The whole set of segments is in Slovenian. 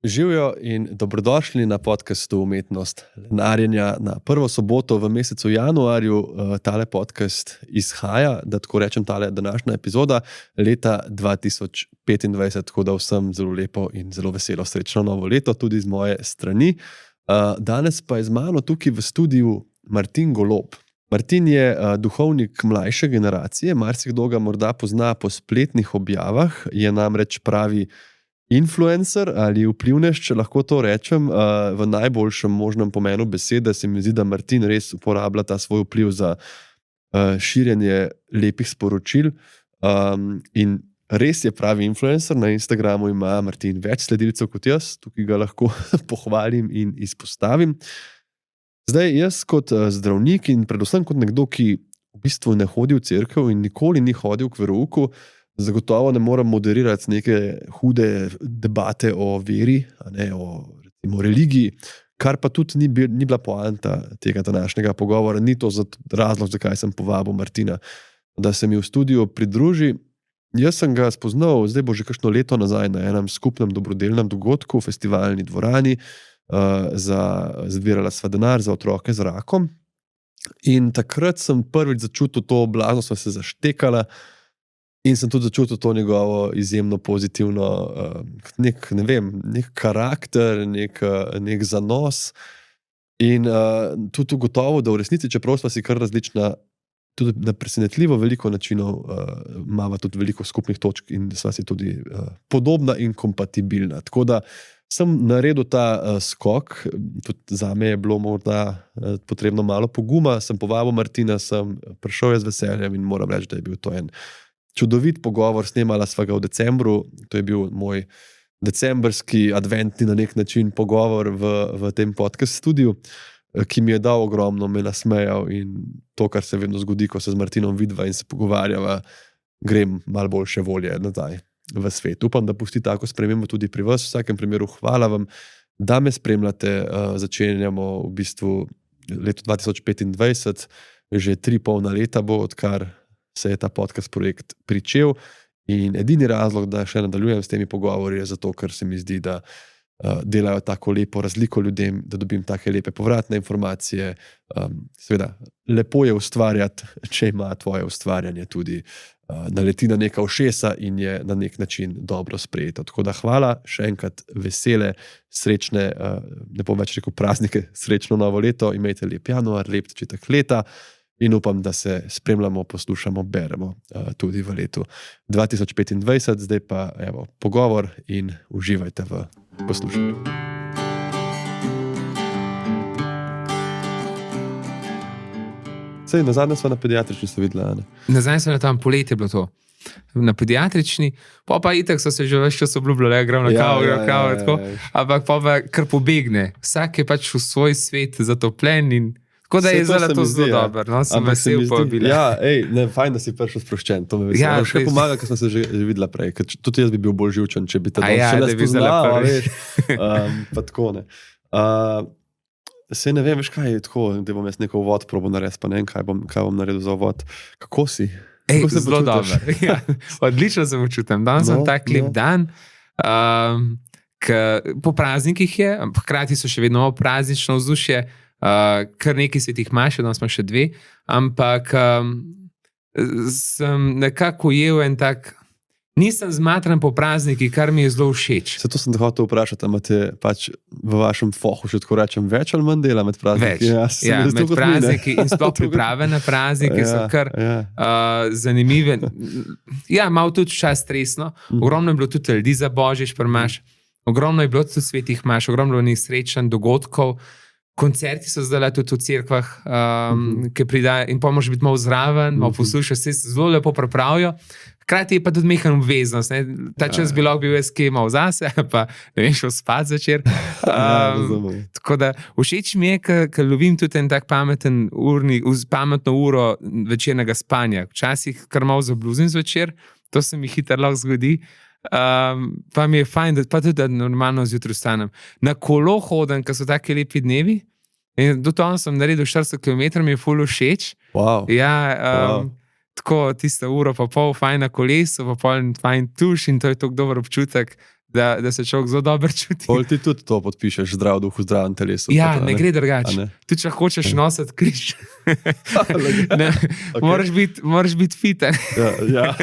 Živijo in dobrodošli na podcastu Umetnost lenarjenja na prvo soboto v mesecu januarju. Tale podcast izhaja, da tako rečem, tale današnja epizoda leta 2025, tako da vsem zelo lepo in zelo veselo srečno novo leto tudi z moje strani. Danes pa je z mano tukaj v studiu Martin Golob. Martin je duhovnik mlajše generacije, marsikdo ga morda pozna po spletnih objavah, je namreč pravi influencer ali vplivnež, če lahko to rečem, v najboljšem možnem pomenu besede. Se mi zdi, da Martin res uporablja ta svoj vpliv za širjenje lepih sporočil in res je pravi influencer. Na Instagramu ima Martin več sledilcev kot jaz, tukaj ga lahko pohvalim in izpostavim. Zdaj, jaz kot zdravnik in predvsem kot nekdo, ki v bistvu ne hodi v cerkev in nikoli ni hodil k verouku, zagotovo ne morem moderirati neke hude debate o veri, o religiji, kar pa tudi ni bila poanta tega današnjega pogovora. Ni to razlog, zakaj sem povabil Martina, da se mi v studiu pridruži. Jaz sem ga spoznal, zdaj bo že kakšno leto nazaj, na enem skupnem dobrodelnem dogodku, festivalni dvorani, zbirala sva denar za otroke z rakom. In takrat sem prvič začutil to blazno, sva se zaštekala, in sem tudi začutil to njegovo izjemno pozitivno, nek karakter, nek zanos. In tudi ugotovil, da v resnici, čeprav sva si kar različna, tudi na presenetljivo veliko načinov imava tudi veliko skupnih točk in sva si tudi podobna in kompatibilna. Tako da sem naredil ta skok, tudi zame je bilo morda potrebno malo poguma, sem povabil Martina, sem prišel z veseljem in moram reči, da je bil to en čudovit pogovor. Snemala sva ga v decembru, to je bil moj decembrski adventni na nek način pogovor v tem podcast studiu, ki mi je dal ogromno, me nasmejal in to, kar se vedno zgodi, ko se z Martinom vidva in se pogovarjava, grem malo boljše volje nazaj v svet. Upam, da pusti tako spremembo tudi pri vas. V vsakem primeru hvala vam, da me spremljate. Začenjamo v bistvu leto 2025, že 3,5 leta bo, odkar se je ta podcast projekt pričel, in edini razlog, da še nadaljujem s temi pogovori, je zato, ker se mi zdi, da delajo tako lepo razliko ljudem, da dobim take lepe povratne informacije. Seveda, lepo je ustvarjati, če ima tvoje ustvarjanje tudi naleti na neka ušesa in je na nek način dobro sprejeto. Tako da hvala, še enkrat vesele, srečne, ne bom več rekel praznike, srečno novo leto, imejte lep januar, lep začetek leta. In upam, da se spremljamo, poslušamo, beremo tudi v letu 2025. Zdaj pa evo, pogovor in uživajte v poslušanju. Sej, nazadnje sva na pediatrični se videla, ne? Nazadnje sva tam, poletje je bilo to. Na pediatrični, pa itak so se že več čas obljubljali, gremo na kavo, tako. Ampak pa kar pobegne. Vsak je pač v svoj svet zatopljen in tako da je zdaj to zelo dobro, no, sem vesel povabila. Ja, fajn, da si prišel sproščen, to me veseli. Ja, še pomaga, ker smo se že videla prej, ker tudi jaz bi bil bolj živčen, če bi te šele spoznala, veš, pa tako ne. Sej ne vem, veš kaj je tako, da bom jaz neko uvod probo narediti, pa ne vem, kaj bom naredil za uvod. Kako si? Zelo dobro. Ja, odlično se počutim. Danes sem tak lep dan, po praznikih je, hkrati so še vedno praznično vzdušje, kar nekaj svetih maš, danes smo še 2, ampak sem nekako ujel en tak, nisem zmatran po prazniki, kar mi je zelo všeč. Zato sem te hotel vprašati, imate pač v vašem fohu, še tako rečem, več ali manj dela med prazniki? Več, med prazniki in sploh priprave na prazniki so kar zanimive. Ja, malo tudi čas stresno, ogromno je bilo tudi ljudi za Božič premaš, ogromno je bilo tudi svetih maš, ogromno je srečanj, dogodkov. Koncerti so zdaj tudi v cerkvah, ki pridajo in pa moraš biti malo zraven, malo poslušati, se zelo lepo pripravijo. Hkrati je pa tudi mehen obveznost. Ne? Ta čas bi lahko bil jaz kaj malo zase, pa ne vem, šel spat začer. Tako da všeč mi je, ker lovim tudi en tak pametno uro večernega spanja. Včasih kar malo zabluzim zvečer, to se mi hitro lahko zgodi. Pa mi je fajn, pa tudi da normalno zjutraj vstanem. Na kolo hodim, ker so taki lepi dnevi, in do tam sem naredil 40 km, mi je ful všeč. Wow. Ja, tako tista uro pa pol fajn na kolesu, pa pol fajn tuš in to je tako dober občutek, da se človek zelo dobro čuti. Pol ti tudi to podpišeš, zdrav duh v zdravem telesu. Ja, tako, ne gre drugače. Tudi če hočeš nositi križ, moraš biti fiten. Ja,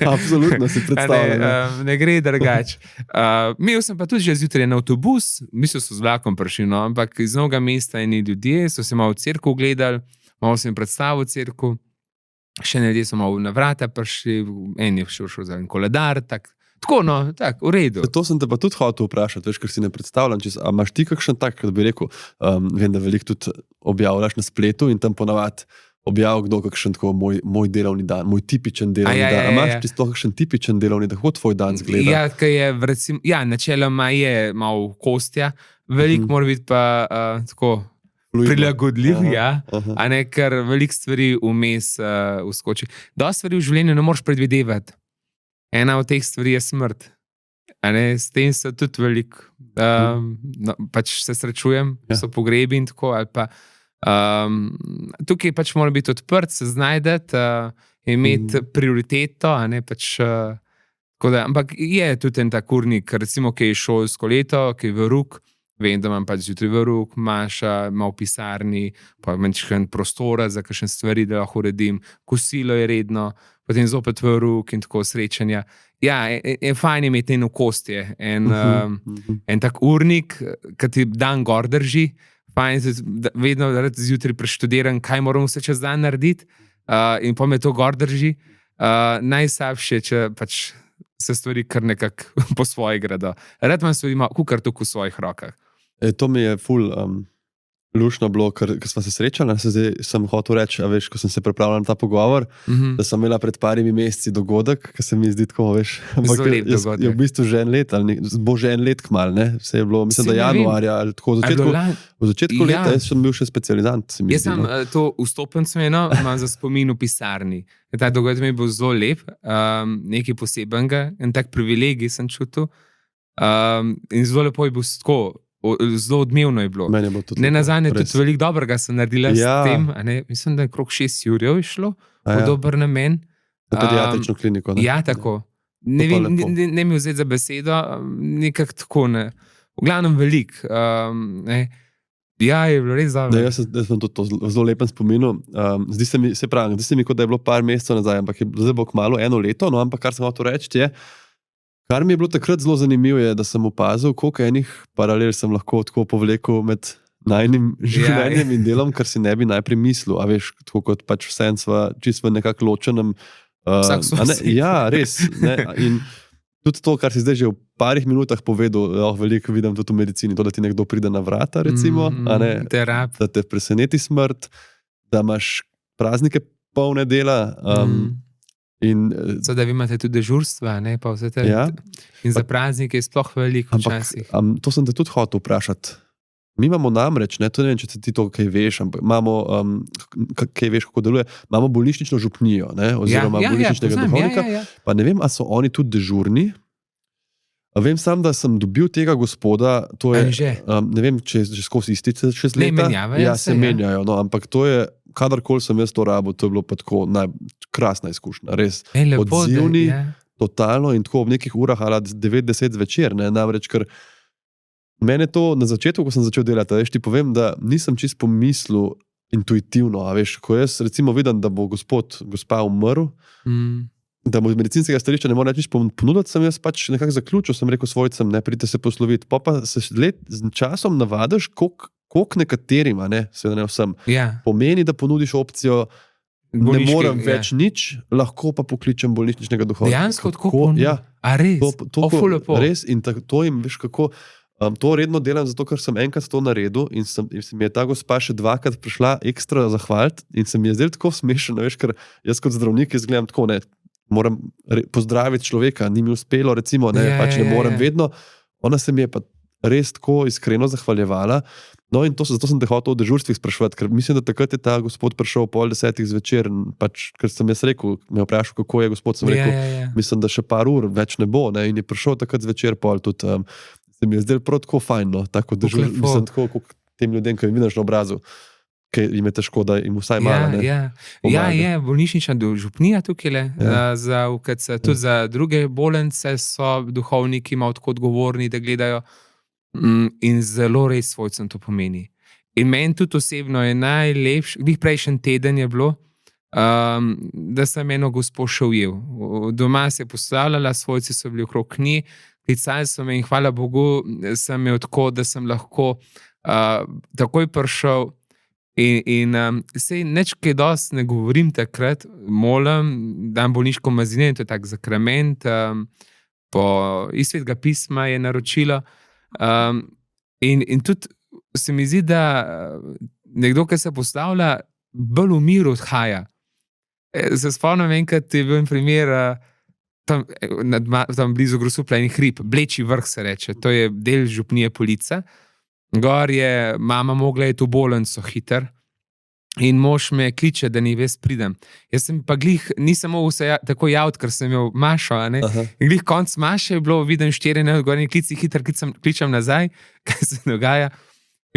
absolutno si predstavljam. Ne gre drugače. Imel sem pa tudi že zjutraj na avtobus, mislil so z vlakom prišli, no, ampak iz novega mesta eni ljudje so se malo v cerkev gledali, malo sem predstavil cerkev, še ljudje so malo na vrata prišli, en je šel za en koledar, tako, no, tako, v redu. To sem te pa tudi hotel vprašati, veš, ker si ne predstavljam, a imaš ti kakšen tak, da bi rekel, vem, da veliko tudi objavljaš na spletu in tam ponavadi objav kdo kakšen tako moj delovni dan, moj tipičen delovni dan. A imaš ti sploh kakšen tipičen delovni dan, kako tvoj dan zgleda? Načeloma je malo kostja, veliko mora biti pa tako prilagodljiv, a ne, ker veliko stvari vmes vskoči. Dosti stvari v življenju ne moreš predvidevati. Ena od teh stvari je smrt. S tem se tudi veliko, pač se srečujem, so pogrebi in tako, ali pa tukaj pač mora biti odprt, se znajdeti, imeti prioriteto, ampak je tudi en tak urnik, recimo, ki je šolsko leto, ki je veruk, vem, da imam pač zjutraj veruk, Maša, malo v pisarni, pa manjšen prostora za kakšne stvari, da lahko uredim, kosilo je redno, potem zopet veruk in tako srečanja. Ja, je fajn imeti eno kostje, en tak urnik, ki ti dan gor drži, fajn se vedno zjutraj preštudiram, kaj moram vse čez dan narediti in pa me to gor drži. Najslabše, če pač se stvari kar nekako po svoje gredo. Rad imam stvari kukar tukaj v svojih rokah. To mi je ful lušno bilo, ker smo se srečali, zdaj sem hotel reči, veš, ko sem se pripravljal na ta pogovor, da sem imela pred parimi meseci dogodek, ki se mi zdi tako, veš, zelo lep dogodek. Je v bistvu že en let, ali bo že en let kmalu, ne? Vse je bilo, mislim, da januarja, ali tako, v začetku leta, jaz sem bil še specializant. Jaz sem to vstopenco imam za spomin v pisarni. Ta dogodek mi je bil zelo lep, nekaj posebenega, en tak privilegij sem čutil in zelo lepo je bil tako, zelo odmevno je bilo. Ne nazadnje, tudi veliko dobrega sem naredila s tem. Mislim, da je krog 6 jurjev išlo v dober namen. Na pediatrično kliniko. Ne? Ja, tako. Ne mi vzeti za besedo, nekako tako. Ne. V glavnem velik. Ja, je bilo res dobro. Jaz sem to zelo lepen spominil. Zdi se mi, kot da je bilo par mesecev nazaj, ampak zdaj bo kmalu eno leto, no, ampak kar sem hotel reči je, kar mi je bilo takrat zelo zanimivo, je, da sem opazil, koliko enih paralel sem lahko tako povlekel med najnim življenjem in delom, kar si ne bi najprej mislil. A veš, tako kot pač vsem sva čisto v nekako ločenem. Ja, res. Ne? In tudi to, kar si zdaj že v parih minutah povedal, veliko vidim tudi v medicini, to, da ti nekdo pride na vrata, recimo, da te preseneti smrt, da imaš praznike polne dela. Da vi imate tudi dežurstva, pa vse te. Ja. In za praznike je sploh veliko včasih. To sem te tudi hotel vprašati. Mi imamo namreč, to ne vem, če ti to kaj veš, ampak imamo, kaj veš, kako deluje, imamo bolnišnično župnijo, oziroma bolnišničnega duhovnika. Pa ne vem, a so oni tudi dežurni. Vem sam, da sem dobil tega gospoda, to je, ne vem, če je že skozi isti 6 leta. Ne menjavajo se. Ja, se menjajo, no, ampak to je, kadarkoli sem jaz to rabil, to je bilo pa tako krasna izkušnja, res odzivni, totalno in tako ob nekih urah ali 9-10 zvečer, namreč, ker mene to na začetku, ko sem začel delati, veš, ti povem, da nisem čist pomislil intuitivno, a veš, ko jaz recimo vidim, da bo gospa umrl, da mu iz medicinskega stališča ne more nič ponuditi, sem jaz pač nekako zaključil, sem rekel svojcem, ne pridite se posloviti, pa se z časom navadiš, koliko nekaterim, seveda ne vsem, pomeni, da ponudiš opcijo, ne morem več nič, lahko pa pokličem bolnišničnega duhovnika. Dejansko tako ponudim? Ja. A res? Res in to jim, veš kako, to redno delam, zato ker sem enkrat to naredil in se mi je ta gospa še 2krat prišla ekstra zahvaliti in se mi je zdaj tako smešno, veš, ker jaz kot zdravnik izgledam tako, moram pozdraviti človeka, ni mi uspelo, recimo, pač ne morem vedno. Ona se mi je pa res tako iskreno zahvaljevala. No in zato sem te hotel o dežurstvih spraševati, ker mislim, da takrat je ta gospod prišel 9:30 zvečer, pač, ker sem jaz rekel, me vprašal, kako je gospod, sem rekel, mislim, da še par ur več ne bo, in je prišel takrat zvečer tudi, se mi je zdaj prav tako fajn, tako dežurstvo, mislim, tako tem ljudem, ki jim vidiš na obrazu. ker jim je težko, da jim vsaj malo. Je bolnišnična župnija tukaj, za UKC, tudi za druge bolnice so duhovniki malo tako odgovorni, da gledajo in zelo res svojcem to pomeni. In meni tudi osebno je najlepše, prejšnji teden je bilo, da sem eno gospo še ujel. Doma se je postavljala, svojci so bili okrog nje, klicali so me in hvala Bogu, sem imel tako, da sem lahko takoj prišel in sej nič kaj dosti ne govorim takrat, molim, dam bolniško mazine, to je tak zakrament, iz Svetega pisma je naročilo in tudi se mi zdi, da nekdo, ki se postavlja, bolj v miru odhaja. Se spomnim, enkrat je bil en primer tam blizu Grosuplja en hrib, Bleči vrh se reče, to je del župnije Polica. Gor je mama mogla iti v bolnico hiter in mož me kliče, da ni ves pridem. Jaz sem pa nisem mogel se tako javiti, ker sem imel mašo, in glih konc maše je bilo, vidim 4 neodgovorni klici, hiter kličem nazaj, kaj se dogaja.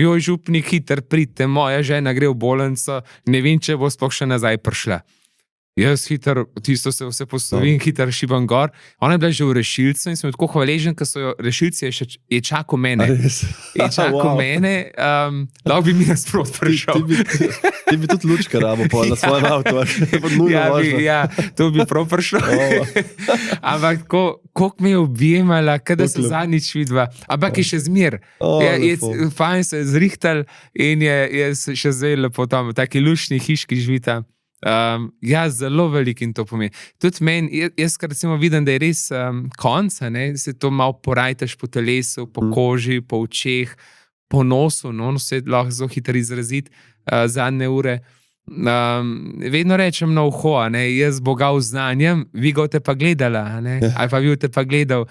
Joj, župnik, hiter, pridite, moja žena gre v bolnico, ne vem, če bo sploh še nazaj prišla. Jaz hiter, tisto se vse postavim, hiter šibam gor. Ona je bila že v rešilcu in sem tako hvaležen, ker so jo rešilci je čakal mene. Je čakal mene, lahko bi mi nasprot prišel. Ti bi tudi lučka rabo na svojem avtu. To bi prav prišel. Ampak koliko me je objemala, kada se zadnjič vidva. Ampak je še zmer. Fajn se je zrihtal in je še zdaj lepo tam, taki lušni hiški živita. Zelo velik in to pomeni. Tudi meni, jaz recimo vidim, da je res konc, se to malo porajtaš po telesu, po koži, po očeh, po nosu, se lahko zelo hitro izraziti zadnje ure. Vedno rečem na uho, jaz bogal znanjem, vi ga te pa gledala, ali pa vi te pa gledal,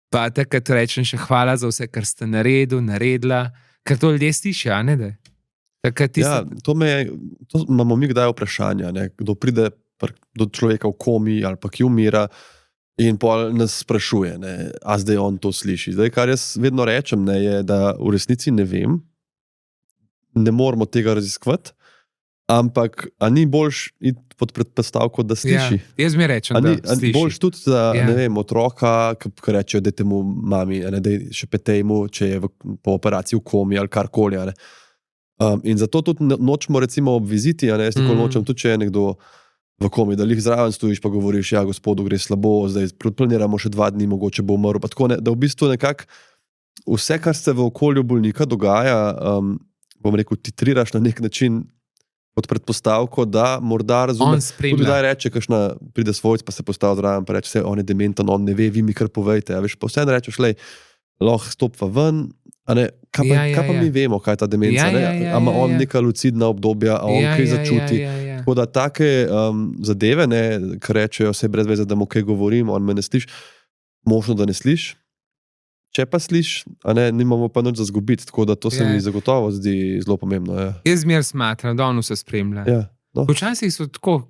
pa takrat rečem še hvala za vse, kar ste naredila, ker to ljudje slišijo, da? To imamo mi kdaj vprašanja, kdo pride do človeka v komi ali pa ki umira in pol nas sprašuje, a zdaj on to sliši. Zdaj, kar jaz vedno rečem, je, da v resnici ne vem, ne moramo tega raziskovati, ampak a ni boljš iti pod predpostavko, da sliši? Jaz mi rečem, da sliši. Ni boljš tudi za otroka, ki rečejo, dajte mu mami, daj še petej mu, če je po operaciji v komi ali karkoli, in zato tudi nočemo recimo obviziti, jaz nikoli nočem, tudi če je nekdo v komi, da lih zraven stojiš pa govoriš, gospodu gre slabo, zdaj planiramo še 2 dni, mogoče bo umrl, pa tako, da v bistvu nekako vse, kar se v okolju bolnika dogaja, bom rekel, titriraš na nek način pod predpostavko, da morda razume, tudi daj reče, kakšna pride svojc, pa se postavi zraven, pa reče, on je dementan, on ne ve, vi mi kar povejte, pa vseeno rečeš, lahko stopva ven, kaj pa mi vemo, kaj je ta demenca, a ima on neka lucidna obdobja, a on kaj začuti. Tako da take zadeve, ki rečejo vse brez veze, da mu kaj govorim, on me ne sliši, možno, da ne sliši. Če pa sliši, nimamo pa nič za zgubiti, tako da to se mi zagotovo zdi zelo pomembno. Jaz zmer smatram, da on vse spremlja. Včasih so tako,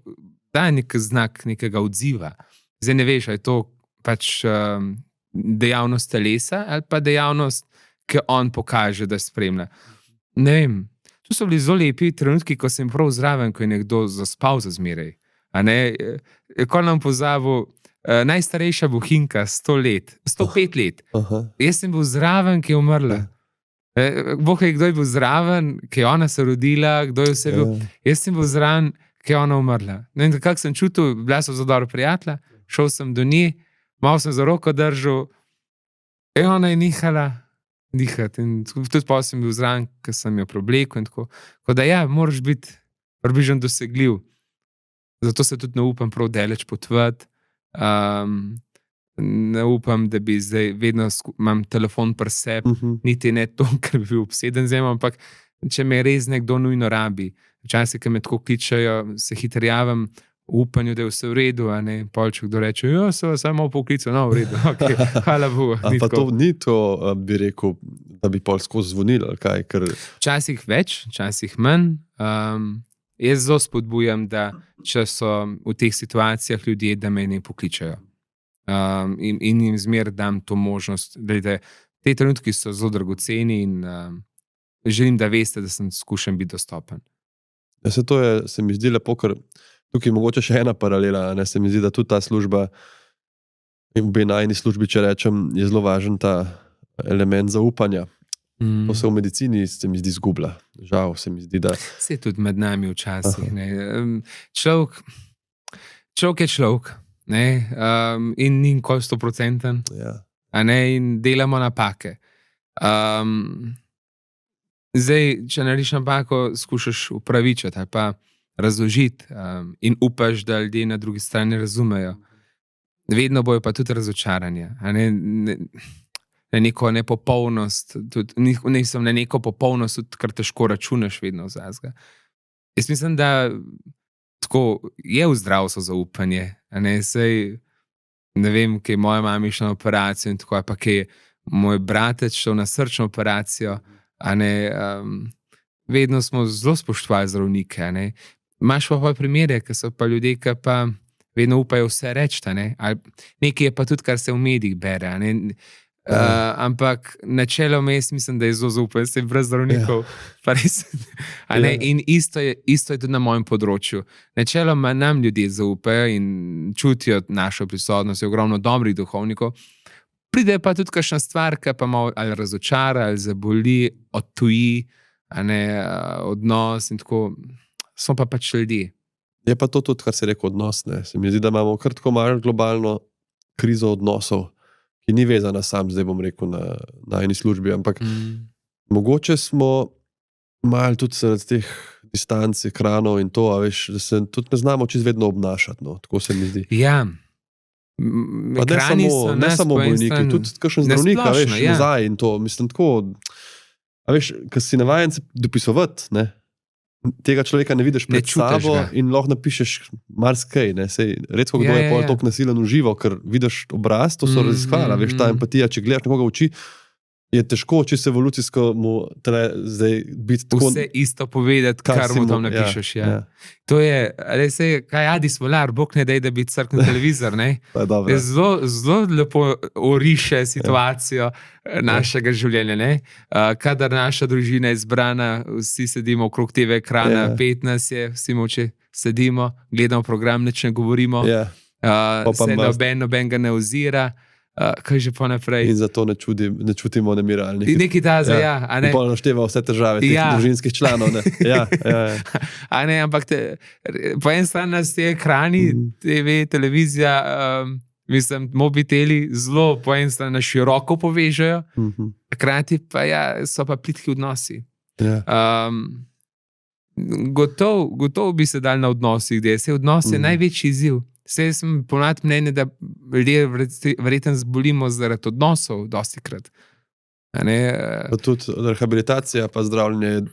daj nek znak nekega odziva. Zdaj ne veš, ali je to pač dejavnost telesa ali pa dejavnost, ki on pokaže, da spremlja. Ne vem, to so bili zelo lepi trenutki, ko sem prav zraven, ko je nekdo zaspal za zmeraj. Ko nam pozabil, najstarejša bohinjka, 105 let. Jaz sem bil zraven, ki je umrla. Bog je, kdo je bil zraven, ki je ona se rodila, kdo je vse bil. Jaz sem bil zraven, ki je ona umrla. Ne vem, kako sem čutil, bila so zelo dobro prijatelja, šel sem do nje, malo sem za roko držal, in ona je nehala dihati. In tudi pa sem bil zraven, ker sem jo preoblekel in tako. Tako da moraš biti približno dosegljiv. Zato se tudi ne upam prav daleč potvati. Ne upam, da bi zdaj vedno imam telefon pri sebi, niti ne to, ker bi bil obseden z njim, ampak če me res nekdo nujno rabi. Včasih, ki me tako kličajo, se hitro javim, v upanju, da je vse v redu, polček kdo reče, se samo poklical, v redu, ok, hvala Bogu. Pa to ni to, bi rekel, da bi pol skozi zvonil, ali kaj? Včasih več, včasih manj. Jaz zelo spodbujam, da če so v teh situacijah ljudje, da me ne pokličajo. In jim zmer dam to možnost. Te trenutki so zelo dragoceni in želim, da veste, da sem skušam biti dostopen. Ja, se mi zdi lepo, ker tukaj mogoče še ena paralela, ne, se mi zdi, da tudi ta služba in v najni službi, če rečem, je zelo važen ta element zaupanja. To se v medicini, se mi zdi, zgublja. Žal, se mi zdi, da... Se tudi med nami včasih. Človek je človek, ne? In ni nikoli 100%. Ja. A ne, in delamo napake. Zdaj, če narediš napako, skušaš upravičiti ali pa razložiti in upaš, da ljudje na drugi strani razumejo. Vedno bojo pa tudi razočaranja. Na neko nepopolnost, nisem na neko popolnost, tudi kar težko računaš vedno vzazga. Jaz mislim, da tako je v zdravstvu zaupanje. Ne vem, kaj je moja mama šla na operacijo in tako, pa kaj je moj bratec šel na srčno operacijo. Vedno smo zelo spoštovali zdravnike. Imaš pa primere, ki so pa ljudje, ki pa vedno upajo vse reči. Nekaj je pa tudi, kar se v medijih bere. Ampak načeloma jaz mislim, da je zelo zaupen, se brez zdravnikov. In isto je tudi na mojem področju. Načeloma nam ljudje zaupajo in čutijo našo prisotnost, je ogromno dobrih duhovnikov. Pride pa tudi kakšna stvar, ki pa malo ali razočara, ali zaboli, odtuji, odnos in tako. Smo pa pač ljudje. Je pa to tudi, kar se reče odnos. Se mi zdi, da imamo kar tako malo globalno krizo odnosov, ki ni vezana sam, zdaj bom rekel, na eni službi, ampak mogoče smo malo tudi zaradi teh distanc, ekranov in to, veš, da se tudi ne znamo čisto vedno obnašati, no, tako se mi zdi. Ja. Ne samo bolniki, tudi kakšen zdravnik, veš, nazaj in to, mislim tako, veš, ko si navajen se dopisovati, ne, tega človeka ne vidiš pred sabo in lahko napišeš marsikaj. Redko kdo je pol toliko nasilen v živo, ker vidiš obraz, to so raziskali. Veš, ta empatija, če gledaš nekoga v oči, je težko, če se evolucijsko mu zdaj biti tako... Vse isto povedati, kar mu tam napišeš. Ja. To je, kaj Adis Volar, Bog ne dej, da bi crknil televizor, ne? Je zelo lepo oriše situacijo našega življenja, ne? Kadar naša družina je zbrana, vsi sedimo okrog TV ekrana, 15 je, vsi moče sedimo, gledamo program, nič ne govorimo, se noben ga ne ozira. Kaj že pa naprej. In zato ne čutimo nemira. Nekaj taza, ja. In polno števa vse težave teh družinskih članov. Ja. Ampak po en strani nas te ekrani, TV, televizija, mislim, mobiteli zelo po en strani na široko povežejo, hkrati pa so pa plitki odnosi. Gotovo bi se dal na odnosih, gdje se odnos je največji izziv. Vse sem ponad mnenje, da ljudje verjetno zbolimo zaradi odnosov dosti krat. Tudi rehabilitacija pa zdravljenje je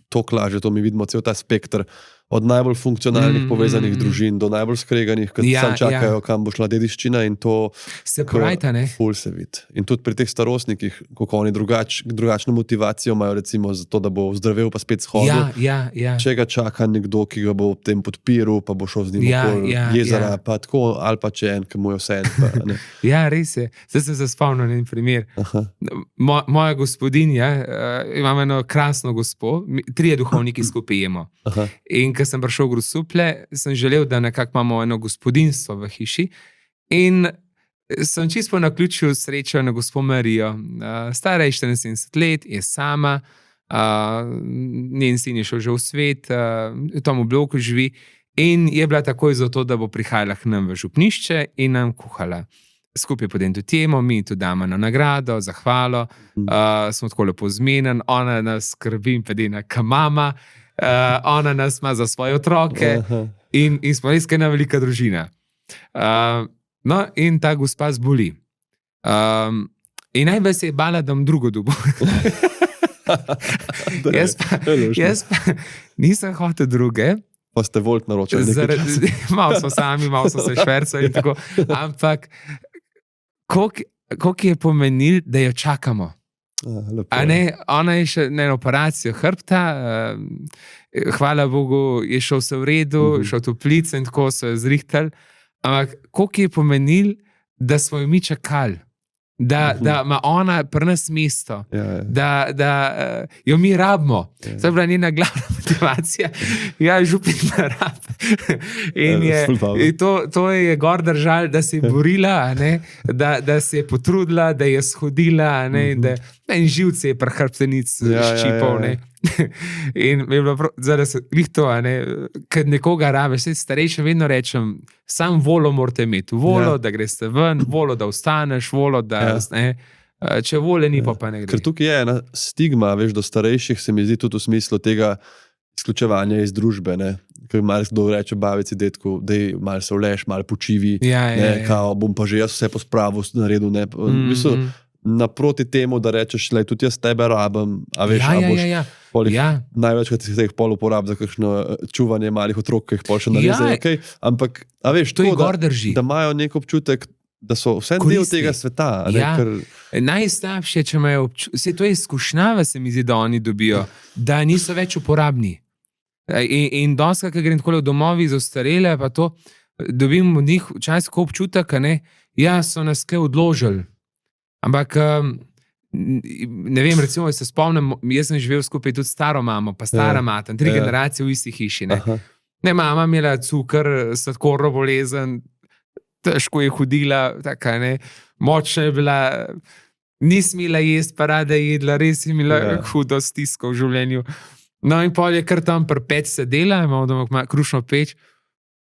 toliko lažje, to mi vidimo cel ta spektr. Od najbolj funkcionalnih povezanih družin do najbolj skreganih, ki sam čakajo, kam bo šla dediščina in to se pravita, ne? Ful se vidi. In tudi pri teh starostnikih, kako oni drugačno motivacijo imajo, recimo za to, da bo zdravel pa spet shodil. Če ga čaka nekdo, ki ga bo v tem podpiral, pa bo šel z njim okoli jezera, pa tako, ali pa če en, ki mu je vse en. Ja, res je. Zdaj sem se spomnil na en primer. Moja gospodinja, imam eno krasno gospo, 3 duhovniki skupaj jemo. In ko sem prišel v Grosuplje, sem želel, da nekako imamo eno gospodinstvo v hiši in sem čisto po naključju srečal na gospo Marijo. Stara je 74 let, je sama, njen sin je šel že v svet, v tom bloku živi in je bila takoj za to, da bo prihajala k nam v župnišče in nam kuhala. Skupaj potem tudi jemo, mi tudi damo na nagrado, zahvalo, smo tako lepo zmenjeni, ona nas skrbi in pedena ka mama, ona nas ima za svoje otroke in smo res ena velika družina. No, in ta gospa zboli. In najbolj se je bala, da bom drugo dobil. Jaz pa nisem hotel druge. Pa ste volt naročili nekaj časa. Malo smo sami, malo smo se švercali in tako. Ampak koliko je pomenil, da jo čakamo? Ona je še na operacijo hrbta, hvala Bogu, je šel vse v redu, šel v toplice in tako so jo zrihtali. Ampak koliko je pomenil, da smo jo mi čakali? da ima ona pri nas mesto, da jo mi rabimo. To je bila njena glavna motivacija. Župnik me rab. In to je gor držal, da se je borila, da se je potrudila, da je shodila, in živce je pri hrbtenici ščipal. In mi je bilo zdaj se to, kad nekoga rabeš, starejše vedno rečem, sam volo morate imeti, volo, da greste ven, volo, da ostaneš, volo, da če vole ni, pa ne gre. Ker tukaj je ena stigma, veš, do starejših, se mi zdi tudi v smislu tega izključevanja iz družbe, ker malo kdo reče babici, detku, dej malo se vleš, malo počivi, kao bom pa že jaz vse pospravil, naredil, naproti temu, da rečeš, tudi jaz tebe rabim, a veš, največkrat si jih pol uporab za kakšno čuvanje malih otrok, ki jih pol še nareze, ampak, a veš, to da imajo nek občutek, da so vse del tega sveta. Najslabše, če imajo občutek, to je izkušnjava, se mi zdi, da oni dobijo, da niso več uporabni. In doskrat, ko grem takole v domovi za ostarele, pa to, dobim od njih včasih občutek, so nas kaj odložili. Ampak, ne vem, recimo, se spomnim, jaz sem živel skupaj tudi staro mamo, pa stara mata, 3 generacije v isti hiši. Mama imela cukr, sladkorno bolezen, težko je hodila, močna je bila, ni smela jesti, pa rada jedla, res je imela hudo stisko v življenju. No in pol je kar tam pri peč sedela, imamo doma krušno peč,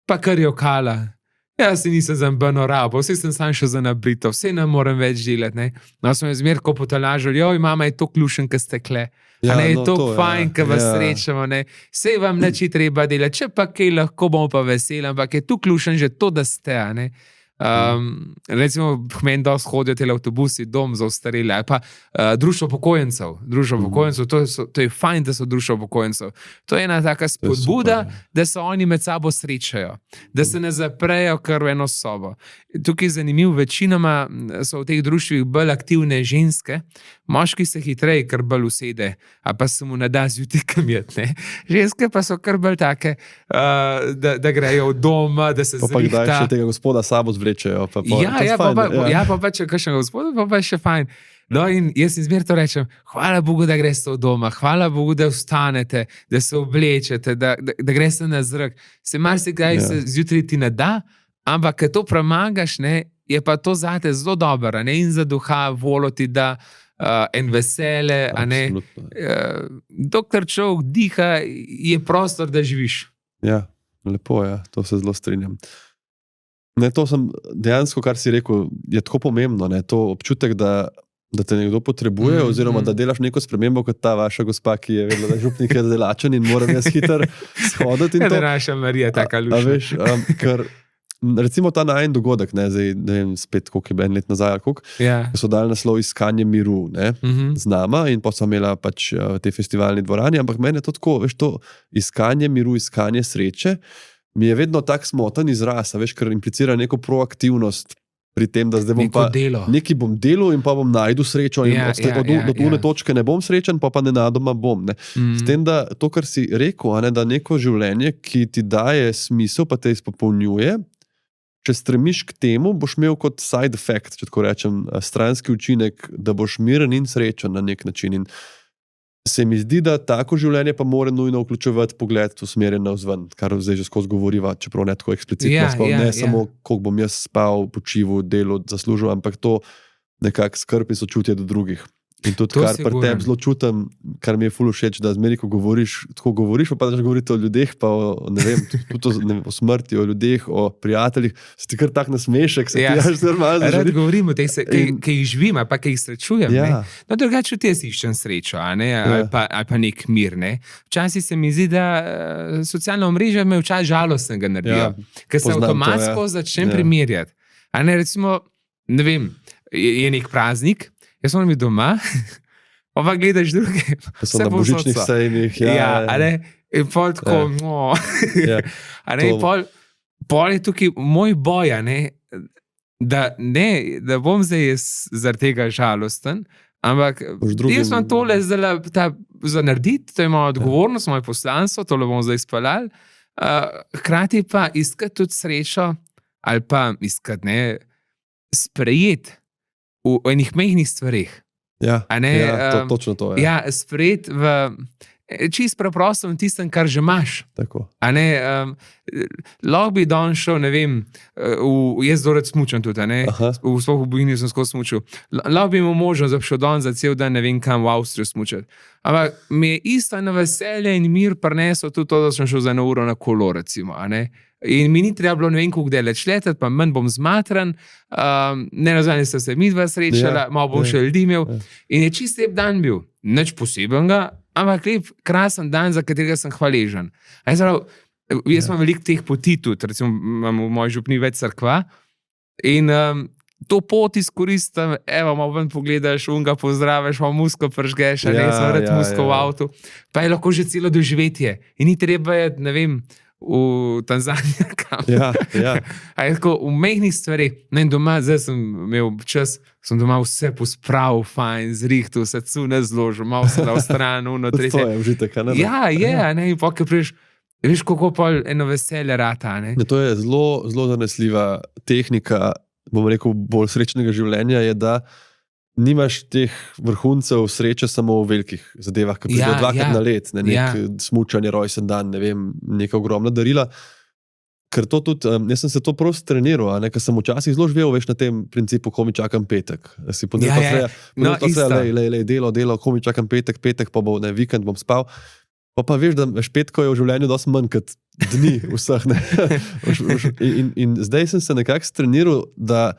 pa kar je okala. Jaz se nisem zambeno rabo, vse sem sam še za nabrito, vse ne morem več delati. No, smo jo zmerko potolažili, mama je to klušen, ki ste kle. Je to fajn, ki vas srečamo. Sej vam nič treba delati, če pa kaj lahko bomo pa veseli, ampak je tu klušen že to, da ste. Recimo, meni dosti hodijo tele avtobusi, dom za ostarele, ali pa društvo pokojencev. To je fajn, da so društvo pokojencev. To je ena taka spodbuda, da se oni med sabo srečajo, da se ne zaprejo kar v eno sobo. Tukaj je zanimivo, večinoma so v teh društvih bolj aktivne ženske, moški se hitreje kar bolj usede, a pa se mu ne da zjutraj kamjet. Ženske pa so kar bolj take, da grejo v doma, da se zrihta. Pa kdaj še tega gospoda sabo zvlečejo. Pa če kakšnega gospoda, pa še fajn. No in jaz izmer to rečem, hvala Bogu, da greste v doma, hvala Bogu, da vstanete, da se oblečete, da greste na zrak. Se marsikdaj se zjutraj ti ne da, ampak kad to premagaš, je pa to zate zelo dobro, in za duha volo ti da en vesele, dokler človek diha, je prostor, da živiš. Ja, lepo je, to se zelo strinjam. To sem dejansko, kar si rekel, je tako pomembno, to občutek, da te nekdo potrebuje, oziroma da delaš neko spremembo, kot ta vaša gospa, ki je vedela, da župnik je delačen in moram jaz hitro shoditi. Da je naša Marija taka lušna. Ker recimo ta najen dogodek, zdaj ne vem spet, koliko je bilo en let nazaj, ko so dali naslov Iskanje miru z nama in pa so imela pač v tej festivalni dvorani, ampak meni je to tako, veš, to iskanje miru, iskanje sreče, mi je vedno tak smoten izraz, veš, ker implicira neko proaktivnost pri tem, da zdaj bom pa nekaj bom delal in pa bom najdu srečo in do tune točke ne bom srečen, pa nenadoma bom. S tem, da to, kar si rekel, da neko življenje, ki ti daje smisel, pa te izpopolnjuje, če stremiš k temu, boš imel kot side effect, če tako rečem, stranski učinek, da boš miren in srečen na nek način. In se mi zdi, da tako življenje pa mora nujno vključevati pogled usmerjen navzven, kar zdaj že skozi govoriva, čeprav ne tako eksplicitno, samo koliko bom jaz spal, počival, delal, zaslužil, ampak to nekako skrb in sočutje do drugih. In tudi, kar pri tebi zelo čutim, kar mi je ful všeč, da zmeri, ko govoriš, pa daš govoriti o ljudeh, pa tudi o smrti, o ljudeh, o prijateljih, se ti kar tak nasmešek, se ti jaš normalno. Rad govorim o teh, ki jih živim, pa ki jih srečujem. No, drugače tudi jaz iščem srečo, ali pa nek mir. Včasih se mi zdi, da socialna omrežja me včasih žalostnega naredijo, ker se avtomatsko začnem primerjati. Recimo, ne vem, je nek praznik, jaz moram biti doma, pa gledaš druge. So na božičnih sejmih. In pol tako, pol je tukaj moj boj, da bom zdaj zaradi tega žalosten, ampak jaz imam tole za narediti, to je moja odgovornost, moje poslanstvo, tole bom zdaj izpeljal, hkrati pa iskati tudi srečo, ali pa iskati, sprejeti v enih majhnih stvarih. Ja, točno to je. Ja, sprejeti čist preprosto v tistem, kar že imaš. Tako. Lahko bi dan šel, ne vem, jaz dorec smučam tudi, v Bojini sem skozi smučil. Lahko bi imel možnost, da bi šel dan za cel dan, ne vem kam, v Avstrijo smučati. Ampak mi je isto ena veselje in mir prinesel tudi to, da sem šel za 1 uro na kolo, recimo, In mi ni treba bilo ne vem koliko daleč leteti, pa manj bom zmatran, ne nazadnje sta se midva srečala, malo bom še ljudi imel. In je čist lep dan bil, nič posebenega, ampak lep, krasen dan, za katerega sem hvaležen. Jaz imam veliko teh poti tudi, recimo imam v moji župni več cerkva in to pot izkoristim, malo ven pogledaš, unga pozdraviš, malo musko pržgeš, sem rad musko v avtu, pa je lahko že celo doživetje. In ni treba je, ne vem, v Tanzanijo kam. Ja. Je tako v majhnih stvarih. Doma, zdaj sem imel čas, sem doma vse pospravil, fajn, zrihtel, se cune zložil, malo se dal stran, tretje. To je užitek, ne? Ja, in pokaj priš, veš, kako pol eno veselje rata, To je zelo, zelo zanesljiva tehnika, bom rekel, bolj srečnega življenja, je, da nimaš teh vrhuncev sreče samo v velikih zadevah, ki pridejo 2-krat na let, smučanje, rojsten dan, ne vem, neka ogromna darila. Ker to tudi, jaz sem se to prosto treniral, ker sem včasih zelo živel, veš, na tem principu, ko mi čakam petek. Si delo, ko mi čakam petek, pa bo vikend, bom spal. Pa veš, da petko je v življenju dosti manj kot dni vseh. In zdaj sem se nekako streniral, da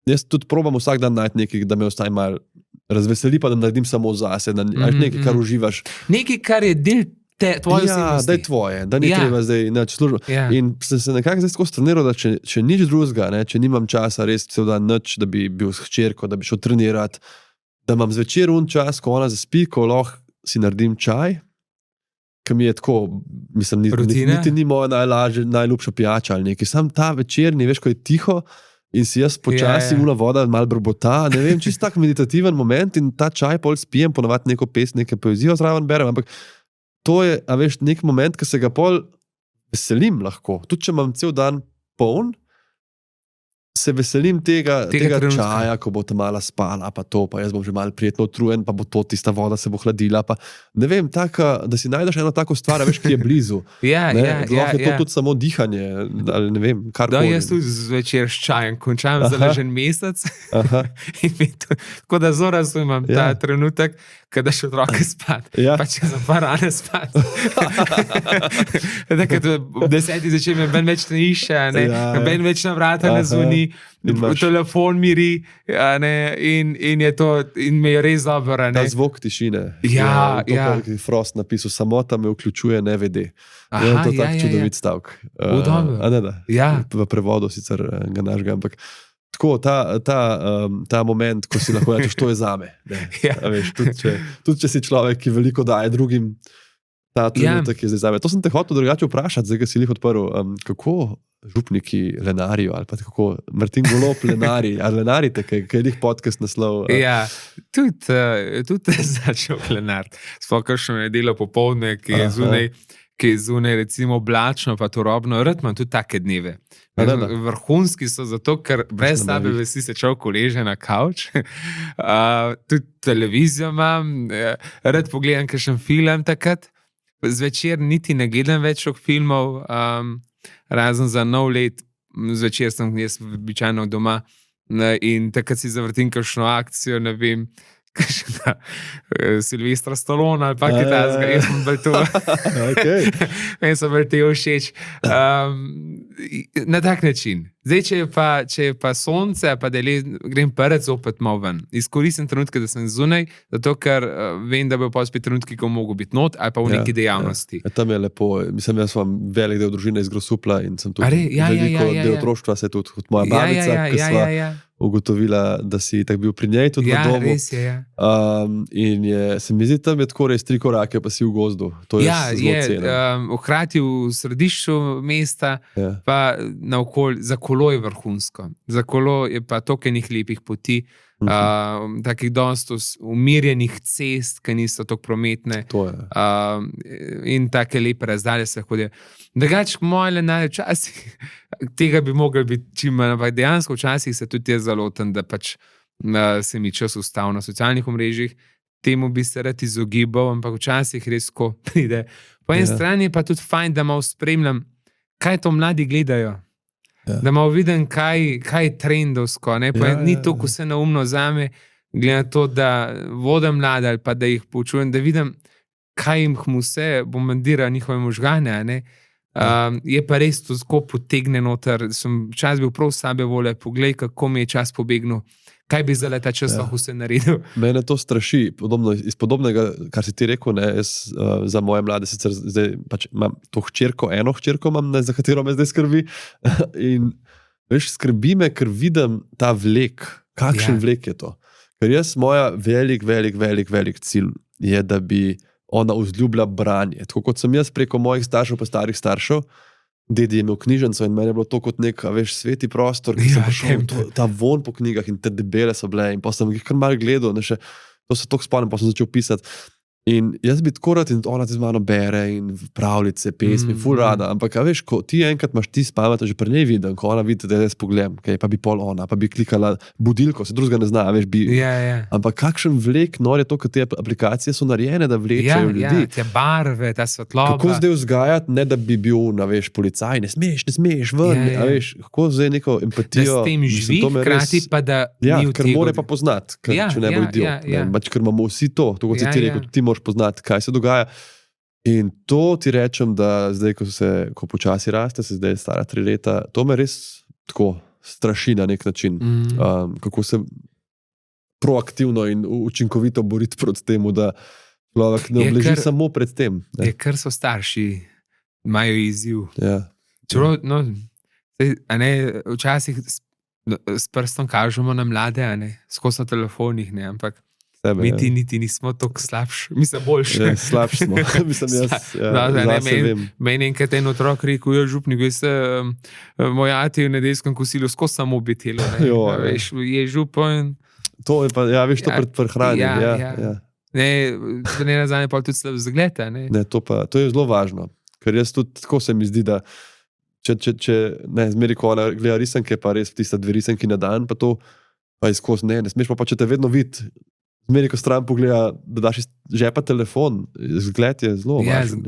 jaz tudi probam vsak dan najti nekaj, da me ostaj malo razveseli, pa da naredim samo zase, da nekaj, kar uživaš. Nekaj, kar je del tvoje osebnosti. Ja, da je tvoje, da ni treba zdaj nič služiti. In sem se nekako zdaj tako streniral, da če nič drugega, če nimam časa res cel dan nič, da bi bil s hčerko, da bi šel trenirati, da imam zvečer čas, ko ona zaspi, ko lahko si naredim čaj, ki mi je tako, mislim, niti ni moja najljubša pijača ali nekaj. Sam ta večerni, veš, ko je tiho, in si jaz počasi ula voda malo brbota, ne vem, čist tak meditativen moment in ta čaj pol spijem, ponovati neko pesem, neke poezijo zraven berem, ampak to je, veš, nek moment, ki se ga pol veselim lahko. Tudi če imam cel dan poln, se veselim tega čaja, ko bo ta mala spala, pa jaz bom že malo prijetno utrujen, pa bo to tista voda se bo hladila, pa ne vem, da si najdeš eno tako stvar, veš, ki je blizu. Lahko je to tudi samo dihanje, ali ne vem, karkoli. Jaz tudi zvečer s čajem končam zaležen mesec in tako da zelo razumem ta trenutek, kada še otroke spat, pa če sem pa rane spat. Ob 10 začem, ben več ne išče, ben več na vrata ne zvoni, telefon miri in je to, in me je res dobro. Ta zvok tišine. Ja. To, je Frost napisal, samota me vključuje, ne vede. To je tak čudovit stavek. V prevodu sicer ga našega, ampak tako, ta moment, ko si lahko rečeš, to je zame. Veš, tudi če si človek, ki veliko daje drugim, ta trenutek je zdaj zame. To sem te hotel drugače vprašati, zdaj ga si jih odprl. Kako župniki lenarijo, ali pa kako Martin Golob lenari, ali lenarite, kaj je njih podcast naslov? Ja, tudi začel lenar. Sploh kakšno je delo popoldne, ki je zunaj recimo oblačno, pa turobno, rad imam tudi take dneve. Vrhunski so zato, ker brez sebe vesi se človek uleže na kavč. Tudi televizijo imam, rad pogledam kakšen film takrat. Zvečer niti ne gledam več filmov, razen za nov let, zvečer sem jaz običajno doma in takrat si zavrtim kakšno akcijo, ne vem, kakšna Silvestra Stallone ali pa kaj takega, jaz sem bolj to. Meni so bolj te všeč. Na tak način. Zdaj, če je pa sonce, pa da grem prec opet malo ven. Izkoristim trenutke, da sem zunaj, zato ker vem, da bo pa spet trenutki, ko mogo biti not, ali pa v neki dejavnosti. Tam je lepo. Mislim, jaz sem velik del družine iz Grosupla in sem tudi veliko del otroštva, se tudi kot moja babica, ki sva ugotovila, da si tak bil pri njej tudi v domu. Res je, in se mi zdi, tam je tako res 3 korake, pa si v gozdu. To je zelo ceno. Hkrati v središču mesta, pa naokoli, za kolo je vrhunsko. Za kolo je pa toliko enih lepih poti, takih dosti umirjenih cest, ki niso tako prometne. To je. In take lepe razdalje se hodijo. Drugače, moje lenarje včasih, tega bi mogli biti čim manj, ampak dejansko včasih se tudi jaz zalotim, da pač se mi čas ustavil na socialnih omrežjih, temu bi se rad izogibal, ampak včasih res ko pride. Po eni strani je pa tudi fajn, da malo spremljam, kaj to mladi gledajo. Da malo vidim, kaj je trendovsko. Ni to, ko se naumno zame, glede na to, da vodim mlade ali pa da jih poučujem, da vidim, kaj jim vse bombardira njihove možgane. Je pa res to tako potegne noter. Sem čas bil prav sabe vole, poglej, kako mi je čas pobegnil, kaj bi za ta čas lahko vse naredil. Mene to straši, iz podobnega, kar si ti rekel, jaz za moje mlade sicer zdaj pač imam to eno hčerko imam, za katero me zdaj skrbi. In veš, skrbi me, ker vidim ta vlek, kakšen vlek je to. Ker moja velik cilj je, da bi ona vzljubila branje. Tako kot sem jaz preko mojih staršev pa starih staršev, dedi je imel knjižnico in meni je bilo to kot nek, sveti prostor, ki sem prišel, ta von po knjigah in te debele so bile in pa sem jih kar malo gledal, to se tako spomnim, pa sem začel pisati. In jaz bi tako rad in ona ti z mano bere in pravljice, pesmi, ful rada, ampak veš, ko ti enkrat imaš ti spamet, že pri njej vidim, ko ona vidi, da jaz pogledam, pa bi pol ona, pa bi klikala budilko, se drugega ne zna, veš, bi. Ampak kakšen vlek nor je to, ker te aplikacije so narejene, da vlečajo ljudi. Te barve, ta svetloba. Kako zdaj vzgajati, ne da bi bil, veš, policaj, ne smeš, ven, veš, kako zdaj neko empatijo. Da s tem živi, hkrati pa da ni v ker more pa poznati, če ne bo idiot. Ker imamo vsi to, tako kot si ti rekel, ti poznati, kaj se dogaja. In to ti rečem, da zdaj, ko počasi raste, se zdaj stara 3 leta, to me res tako straši na nek način. Kako se proaktivno in učinkovito boriti proti temu, da človek ne obleži samo pred tem. Je, ker so starši, imajo izziv. Včasih s prstom kažemo na mlade, skozi na telefonih, ampak mi niti nismo toliko slabši, mislim boljši. Slabši smo, mislim jaz. Meni enkrat en otrok rekel, župnik, veste, moj ati v nedeljskem kosilu skozi samo bitelo. Je župan. To je pa, veš, to prehranjen. Ne nazadnje pa tudi slab zgled. To je zelo važno, ker jaz tudi tako se mi zdi, da če zmeri, ko ona gleda risanke, pa res tista 2 risanki na dan, pa to pa izkoz ne smeš pa če te vedno vidi, zmeri, ko stran pogleda, da daš iz žepa telefon, zgled je zelo važen.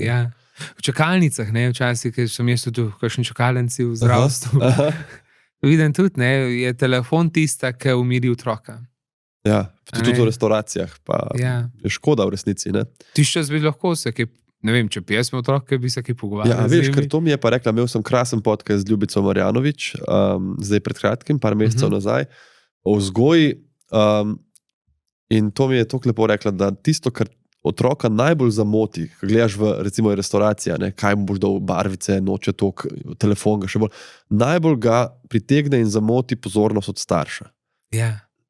V čakalnicah, včasih, ker sem jaz tudi v kakšni čakalnici v zdravstvu, vidim tudi, je telefon tista, ki umiri otroka. Tudi v restauracijah, pa je škoda v resnici. Ti še bi lahko se, ne vem, če bi jaz imel otrok, bi se kaj pogovarjal. Veš, ker to mi je pa rekla, imel sem krasen podcast z Ljubico Marjanović, zdaj pred kratkim, par mesecev nazaj, o vzgoji. In to mi je tako lepo rekla, da tisto, kar otroka najbolj zamoti, ko gledaš v recimo restauracija, kaj mu boš dal barvice, noče tok, telefon, ga še bolj, najbolj ga pritegne in zamoti pozornost od starša.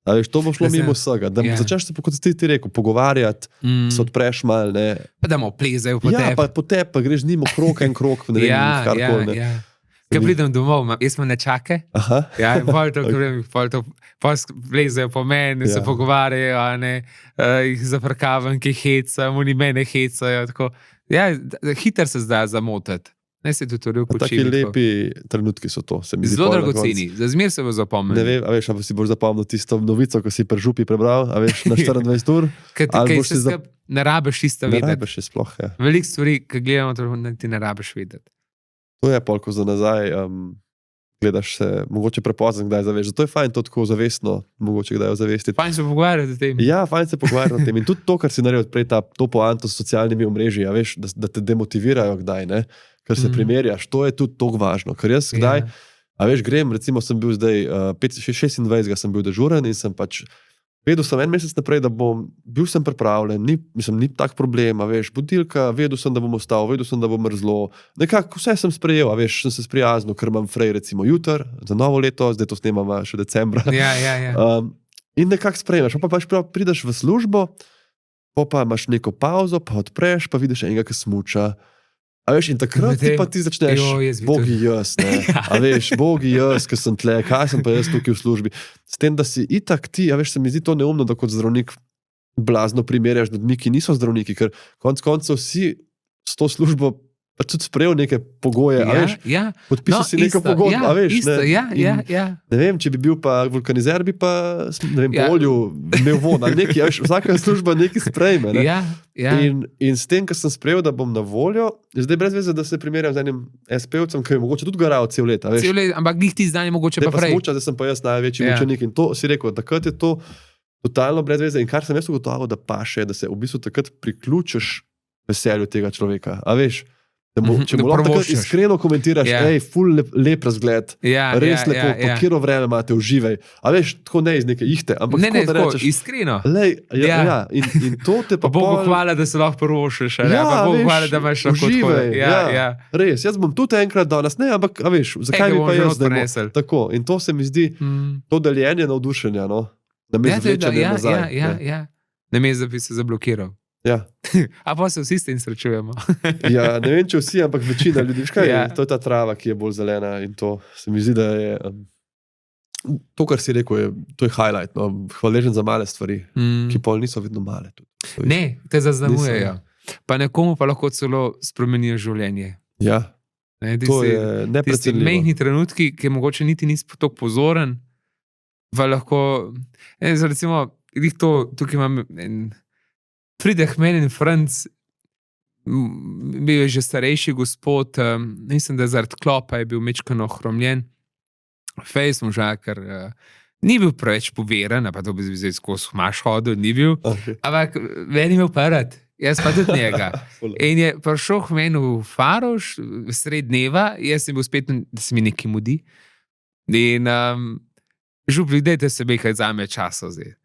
Veš, to bo šlo mimo vsega, da začneš se, kot si ti rekel, pogovarjati, se odpreš mal, Pa da mu plezajo po tebi. Pa po tebi, pa greš z njim krok en krok, ne vem, karkoli. Ko pridem domov, jaz imam nečake. Pol vlezejo po meni, se pogovarjajo, jih zafrkavam, ki hecam, oni mene hecajo. Hiter se zdaj zamotiti. Ne se tudi torej upočiti. Taki lepi trenutki so to. Zelo dragoceni, za zmer se bo zapomnil. Ne vem, a veš, ali si boš zapomnil tisto novico, ko si pri župi prebral, a veš, na 24 ur? Ne rabeš isto vedeti. Ne rabeš je sploh, Veliko stvari, ki gledamo, ti ne rabeš vedeti. To je pol, ko za nazaj gledaš se, mogoče prepozno kdaj zaveš. Zato je fajn to tako zavestno, mogoče kdaj zavestiti. Fajn se pogovarjati o tem. Fajn se pogovarjati o tem. In tudi to, kar si naredil prej, to poanto s socialnimi omrežji, veš, da te demotivirajo kdaj, ker se primerjaš. To je tudi toliko važno. Ker jaz kdaj, grem, recimo sem bil zdaj, 26. sem bil dežuren in sem pač vedel sem en mesec naprej, da bil sem pripravljen, ni tak problem, budilka, vedel sem, da bom ostal, vedel sem, da bom mrzlo. Nekako vse sem sprejel, sem se sprijaznil, ker imam frej recimo jutr, za novo leto, zdaj to snemamo še decembra. In nekako sprejmeš, pa pač prideš v službo, pa imaš neko pauzo, pa odpreš, pa vidiš enega, ki smuča. In takrat ti začneš, bogi jaz, bogi jaz, ki sem tle, kaj sem pa jaz tukaj v službi. S tem, da si itak ti, se mi zdi to neumno, da kot zdravnik blazno primerjaš ljudmi, ki niso zdravniki, ker konec koncev vsi s to službo pa tudi sprejel neke pogoje, podpisal si neko pogodbo, ne vem, če bi bil pa vulkanizer, bi pa, ne vem, po olju imel von, ali nekaj, vsaka služba nekaj sprejme, ne? In s tem, ko sem sprejel, da bom na voljo, je zdaj brez veze, da se primerjam z enim SP-ovcem, ki je mogoče tudi garal cel let, veš. Cel let, ampak njih ti zdaj mogoče pa prej. Zdaj sem pa jaz največji mučenik in to si rekel, takrat je to totalno brez veze in kar sem jaz ugotovil, da paše, da se v bistvu takrat priključiš veselju tega človeka, a veš, če mu lahko takrat iskreno komentiraš, ful lep razgled, res lepo, po kjero vreme imate, uživaj, a veš, tako ne iz neke ihte, ampak ne, tako, rečeš, iskreno. In to te pa Bogu hvala, da se lahko prvošiš, Bogu hvala, da imaš lahko uživaj, res, jaz bom tudi enkrat danes, ne, ampak, a veš, zakaj bi pa jaz zdaj tako, in to se mi zdi, to deljenje navdušenja, no, da me zvlečanje nazaj. Namesto, da bi se zablokiral. Ja. A pa se vsi s tem srečujemo. Ne vem, če vsi, ampak večina ljudi, to je ta trava, ki je bolj zelena in to se mi zdi, da je to, kar si rekel, to je highlight, no? Hvaležen za male stvari, ki pol niso vedno male. Tudi. Ne, te zaznamujejo. Pa nekomu pa lahko celo spremenijo življenje. Ja, to je neprecenljivo. Tisti mehni trenutki, ki mogoče niti nisi tako pozoren, pa lahko, recimo, tukaj imam pride k meni in Franc, bil je že starejši gospod, mislim, da zaradi klopa je bil mečkano ohromljen. Fejs moža, ker ni bil preveč poveren, pa to bi zdaj skozi maš hodil, ni bil, ampak meni imel pa rad, jaz pa tudi njega. In je prišel k meni v Faroš, sred dneva, jaz sem bil spet, da se mi nekaj mudi. In župli, dajte se kaj zame časa zdaj.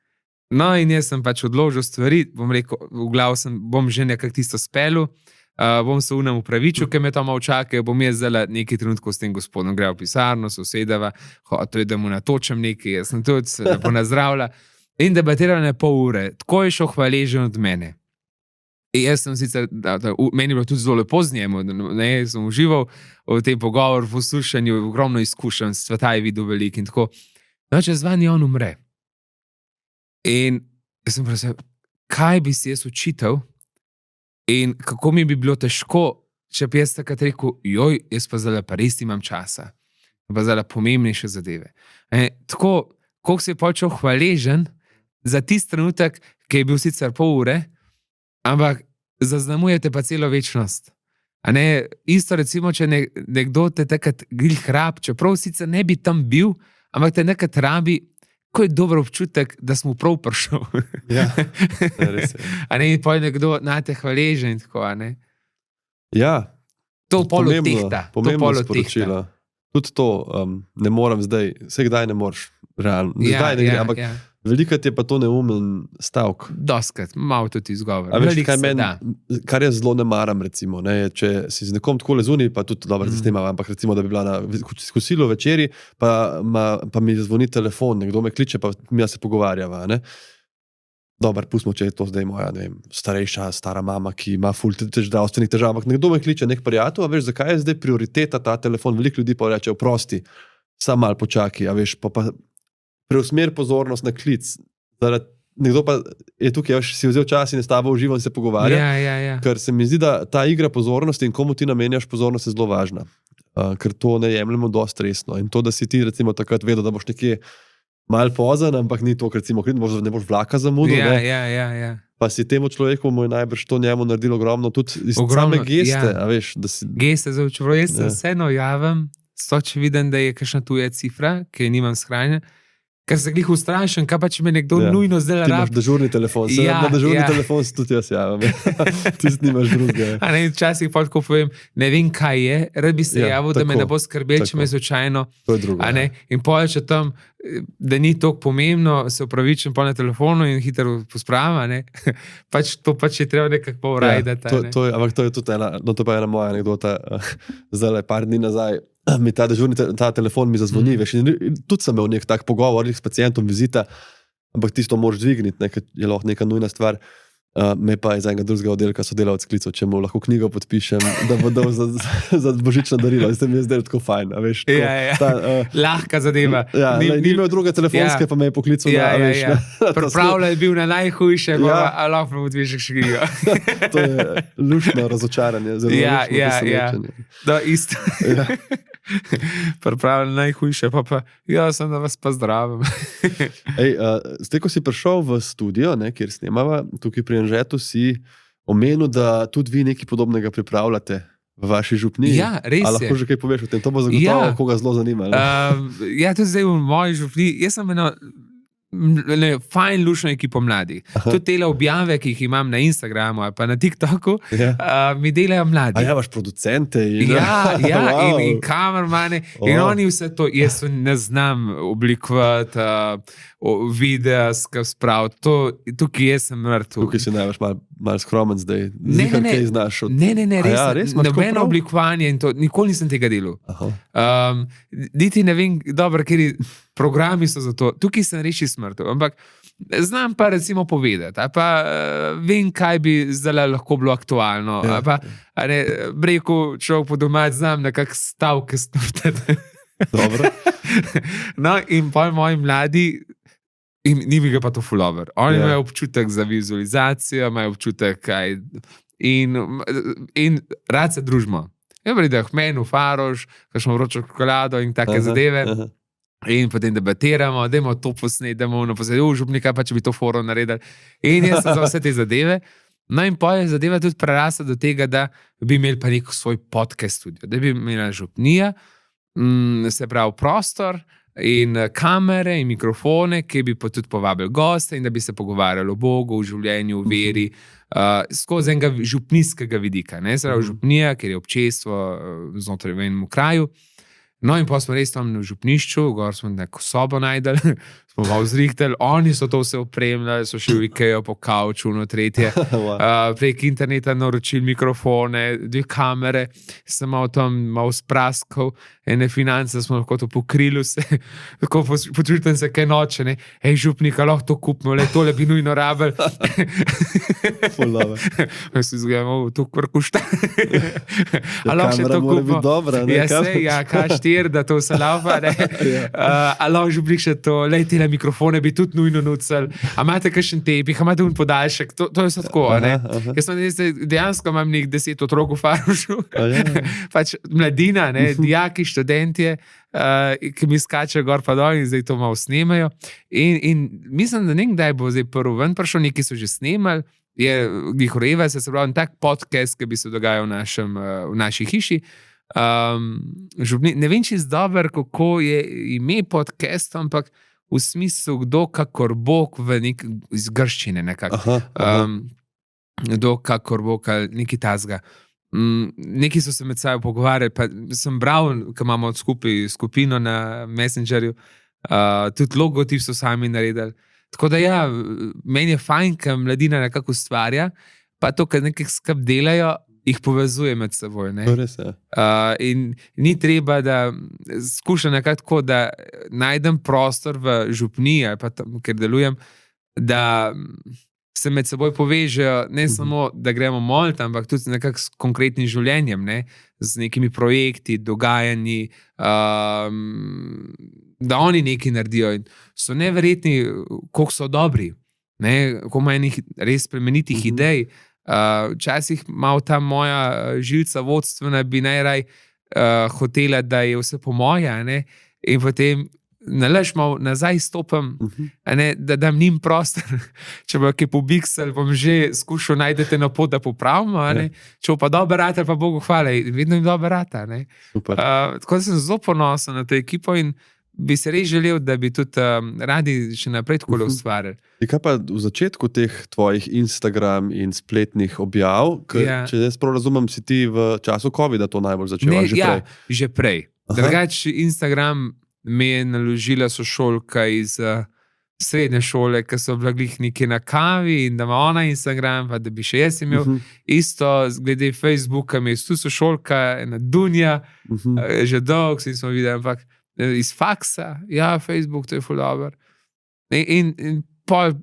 No, in jaz sem pač odložil stvari, bom rekel, v glavu bom že nekako tisto spelil, bom se unem upravičil, ker me tam čakajo, bom jaz zdaj nekaj trenutkov s tem gospodom grejo v pisarno, sosedava, to je, da mu natočem nekaj, jaz sem tudi se lepo nazdravila in debatirala ne pol ure, tako je šel hvaležen od mene. In jaz sem sicer, meni je bilo tudi zelo lepo z njemu, sem užival v tem pogovoru, v poslušanju, ogromno izkušenj, sveta je videl veliko in tako. No, čez 2 dni on umre. In jaz sem prosil, kaj bi si jaz učitelj in kako mi bi bilo težko, če bi jaz takrat rekel, jaz pa zdaj pa res imam časa, pa zdaj pomembnejše zadeve. Tako, koliko si je počel hvaležen za tisti trenutek, ki je bil sicer pol ure, ampak zaznamujete pa celo večnost. Isto recimo, če nekdo te takrat glih rab, čeprav sicer ne bi tam bil, ampak te nekrat rabi, ko je dober občutek, da smo prav prišel. Ja, res je. In pa je nekdo na te hvaležen in tako, Ja. To polo tehta. Pomembno sporočilo. Tudi to ne moram zdaj, vse kdaj ne moreš, realno. Zdaj ne gre, ampak velikrat je pa to neumen stavek. Doskrat, malo tudi izgovor. Kar jaz zelo ne maram, recimo, če si z nekom tako lezuni, pa tudi dobro zasnemam, ampak recimo, da bi bila na kosilu večeri, pa mi zvoni telefon, nekdo me kliče, pa mi se pogovarjava. Dobar, pustimo, če je to zdaj moja, ne vem, starejša, stara mama, ki ima ful zdravstvenih težav, ampak nekdo me kliče, nek prijatelj, a veš, zakaj je zdaj prioriteta ta telefon, veliko ljudi pa reče, oprosti, sam malo počaki, a veš, pa preusmer pozornost na klic. Nekdo pa je tukaj, si vzel čas in je s tabo užival in se pogovarja. Ker se mi zdi, da ta igra pozornosti in komu ti namenjaš pozornost je zelo važna. Ker to ne jemljemo dosti resno. In to, da si ti recimo takrat vedel, da boš nekje malo pozan, ampak ni to, recimo, ne boš vlaka zamudil. Pa si temu človeku mu je najbrž to njemu naredilo ogromno, tudi iz same geste. Geste, čeprav jaz se vseeno javim, če vidim, da je kakšna tuja cifra, ki je nimam shranjena, ker se glih ustrašen, kaj pa če me nekdo nujno zdaj rab. Ti imaš dežurni telefon, na dežurni telefon si tudi jaz javim. Tisti nimaš drugega. Včasih pa tako povem, ne vem, kaj je, rad bi se javil, da me ne bo skrbel, če me slučajno. To je drugo. In potem, če tam, da ni toliko pomembno, se upravičim pa na telefonu in hitro pospravim, to pač je treba nekako urajdati. Ampak to je tudi ena, to pa je ena moja anekdota, zdaj par dni nazaj, mi ta dežurni telefon mi zazvoni, veš, in tudi sem imel nek tak pogovor s pacientom, vizita, ampak tisto moraš dvigniti, je lahko neka nujna stvar. Me pa iz enega drugega oddelka sodelavec klical, če mu lahko knjigo podpišem, da bo dal za božično darilo. Zdaj mi je zdaj tako fajn, a veš. Lahka zadeva. Ni imel druge telefonske, pa me je poklical. Pripravljen je bil na najhujše, a lahko mu podpišeš knjigo. To je luštno razočaranje. Da, isto. Pripravljen najhujše, pa sem da vas pozdravim. Zdaj, ko si prišel v studio, kjer snemava, tukaj pri Anžetu si omenil, da tudi vi nekaj podobnega pripravljate v vaši župniji. Ja, res je. A lahko že kaj poveš o tem? To bo zagotovo koga zelo zanimalo. Tudi zdaj v moji župniji. Jaz sem fajn lušno ekipo mladih. Tudi tele objave, ki jih imam na Instagramu ali pa na TikToku, mi delajo mladi. A ja, imaš producente in in kamermane in oni vse to, jaz ne znam oblikovati videa, spraviti. Tukaj jaz sem mrtev. Tukaj si največ malo skromen zdaj. Zihar kaj znaš od... Ne, res. Nobeno oblikovanje in to, nikoli nisem tega delal. Niti ne vem dobro, ker programi so za to. Tukaj sem reči smrtev, ampak znam pa recimo povedati, pa vem, kaj bi zdaj lahko bilo aktualno. Rekel človek po domač, znam nekak stavke snutati. Dobro. No, in pa moji mladi, in ni mi ga pa to fulover. Oni imajo občutek za vizualizacijo, imajo občutek kaj in rad se družimo. Ja, pridejo k meni v Faroš, kakšno vročo čokolado in take zadeve. In potem debatiramo, dajmo to posneti, dajmo v župnika, pa če bi to foro naredili. In jaz sem za vse te zadeve. No in pa je zadeva tudi prerasla do tega, da bi imeli pa nek svoj podcast studio, da bi imela župnija, se pravi prostor in kamere in mikrofone, ki bi pa tudi povabili goste in da bi se pogovarjali o Bogu, o življenju, o veri, skozi enega župnijskega vidika. Se pravi župnija, ker je občestvo znotraj v enem kraju. No in pa smo res tam v župnišču, gor smo neko sobo najdeli, smo malo zrihteli, oni so to vse opremljali, so še v Ikejo po kauču, tretje, prek interneta naročili mikrofone, 2 kamere, sem malo spraskal, ene finance smo lahko to pokrili vse, tako počutim se kaj noče, župnika, lahko to kupimo, tole bi nujno rabili. Jaz si zgledam, to kvrkušta. Kamera mora biti dobra, ne? Ja, K4, da to vse laupa, a lahko župnik še to, tele mikrofone bi tudi nujno nucali, a imate kakšen tepih, a imate un podaljšek, to je vse tako, ne? Jaz dejansko imam nek 10 otrok v Farošu, pač mladina, dijaki, študentje, ki mi skačejo gor pa dol in zdaj to malo snemajo. In mislim, da nekdaj bo zdaj prvi ven prišel, neki so že snemali, je Glihoreva, se pravi, tak podcast, ki bi se dogajal v naši hiši. Ne vem, čisto dober, kako je ime podcast, ampak v smislu kdo kakor Bog v iz grščine nekako. Kdo kakor Bog ali nekaj tazga. Neki so se med sabo pogovarjali, pa sem bral, ko imamo skupaj skupino na Messengerju, tudi logotip so sami naredili. Tako da ja, meni je fajn, ko mladina nekako ustvarja, pa to, ko nekaj skup delajo, jih povezuje med seboj. In ni treba, da skušam nekako tako, da najdem prostor v župniji, ali pa tam, kjer delujem, da se med seboj povežejo, ne samo, da gremo molit, ampak tudi nekako s konkretnim življenjem, z nekimi projekti, dogajanji, da oni nekaj naredijo. In so neverjetni, koliko so dobri, koliko imajo enih res plemenitih idej. Včasih malo ta moja živca vodstvena bi najraj hotela, da je vse po moja, in potem nalaž malo nazaj stopam, da dam njim prostor. Če bo kaj pobiksal, bom že skušal najdete na pot, da popravimo, če bo pa dober rata, pa Bogu hvala, vedno jim dober rata. Tako da sem zelo ponosen na to ekipo in bi se res želel, da bi tudi radi še naprej takole ustvarjali. Kaj pa v začetku teh tvojih Instagram in spletnih objav, če jaz prav razumem, si ti v času COVID-a to najbolj začel, ali že prej? Ja, že prej. Drugače Instagram me je naložila sošolka iz srednje šole, ki so bila glih nekje na kavi in da ima ona Instagram, pa da bi še jaz imel. Isto glede Facebooka mi je tu sošolka, ena Dunja, že dolgo si smo videli, ampak iz faksa, ja, Facebook, to je ful dober. In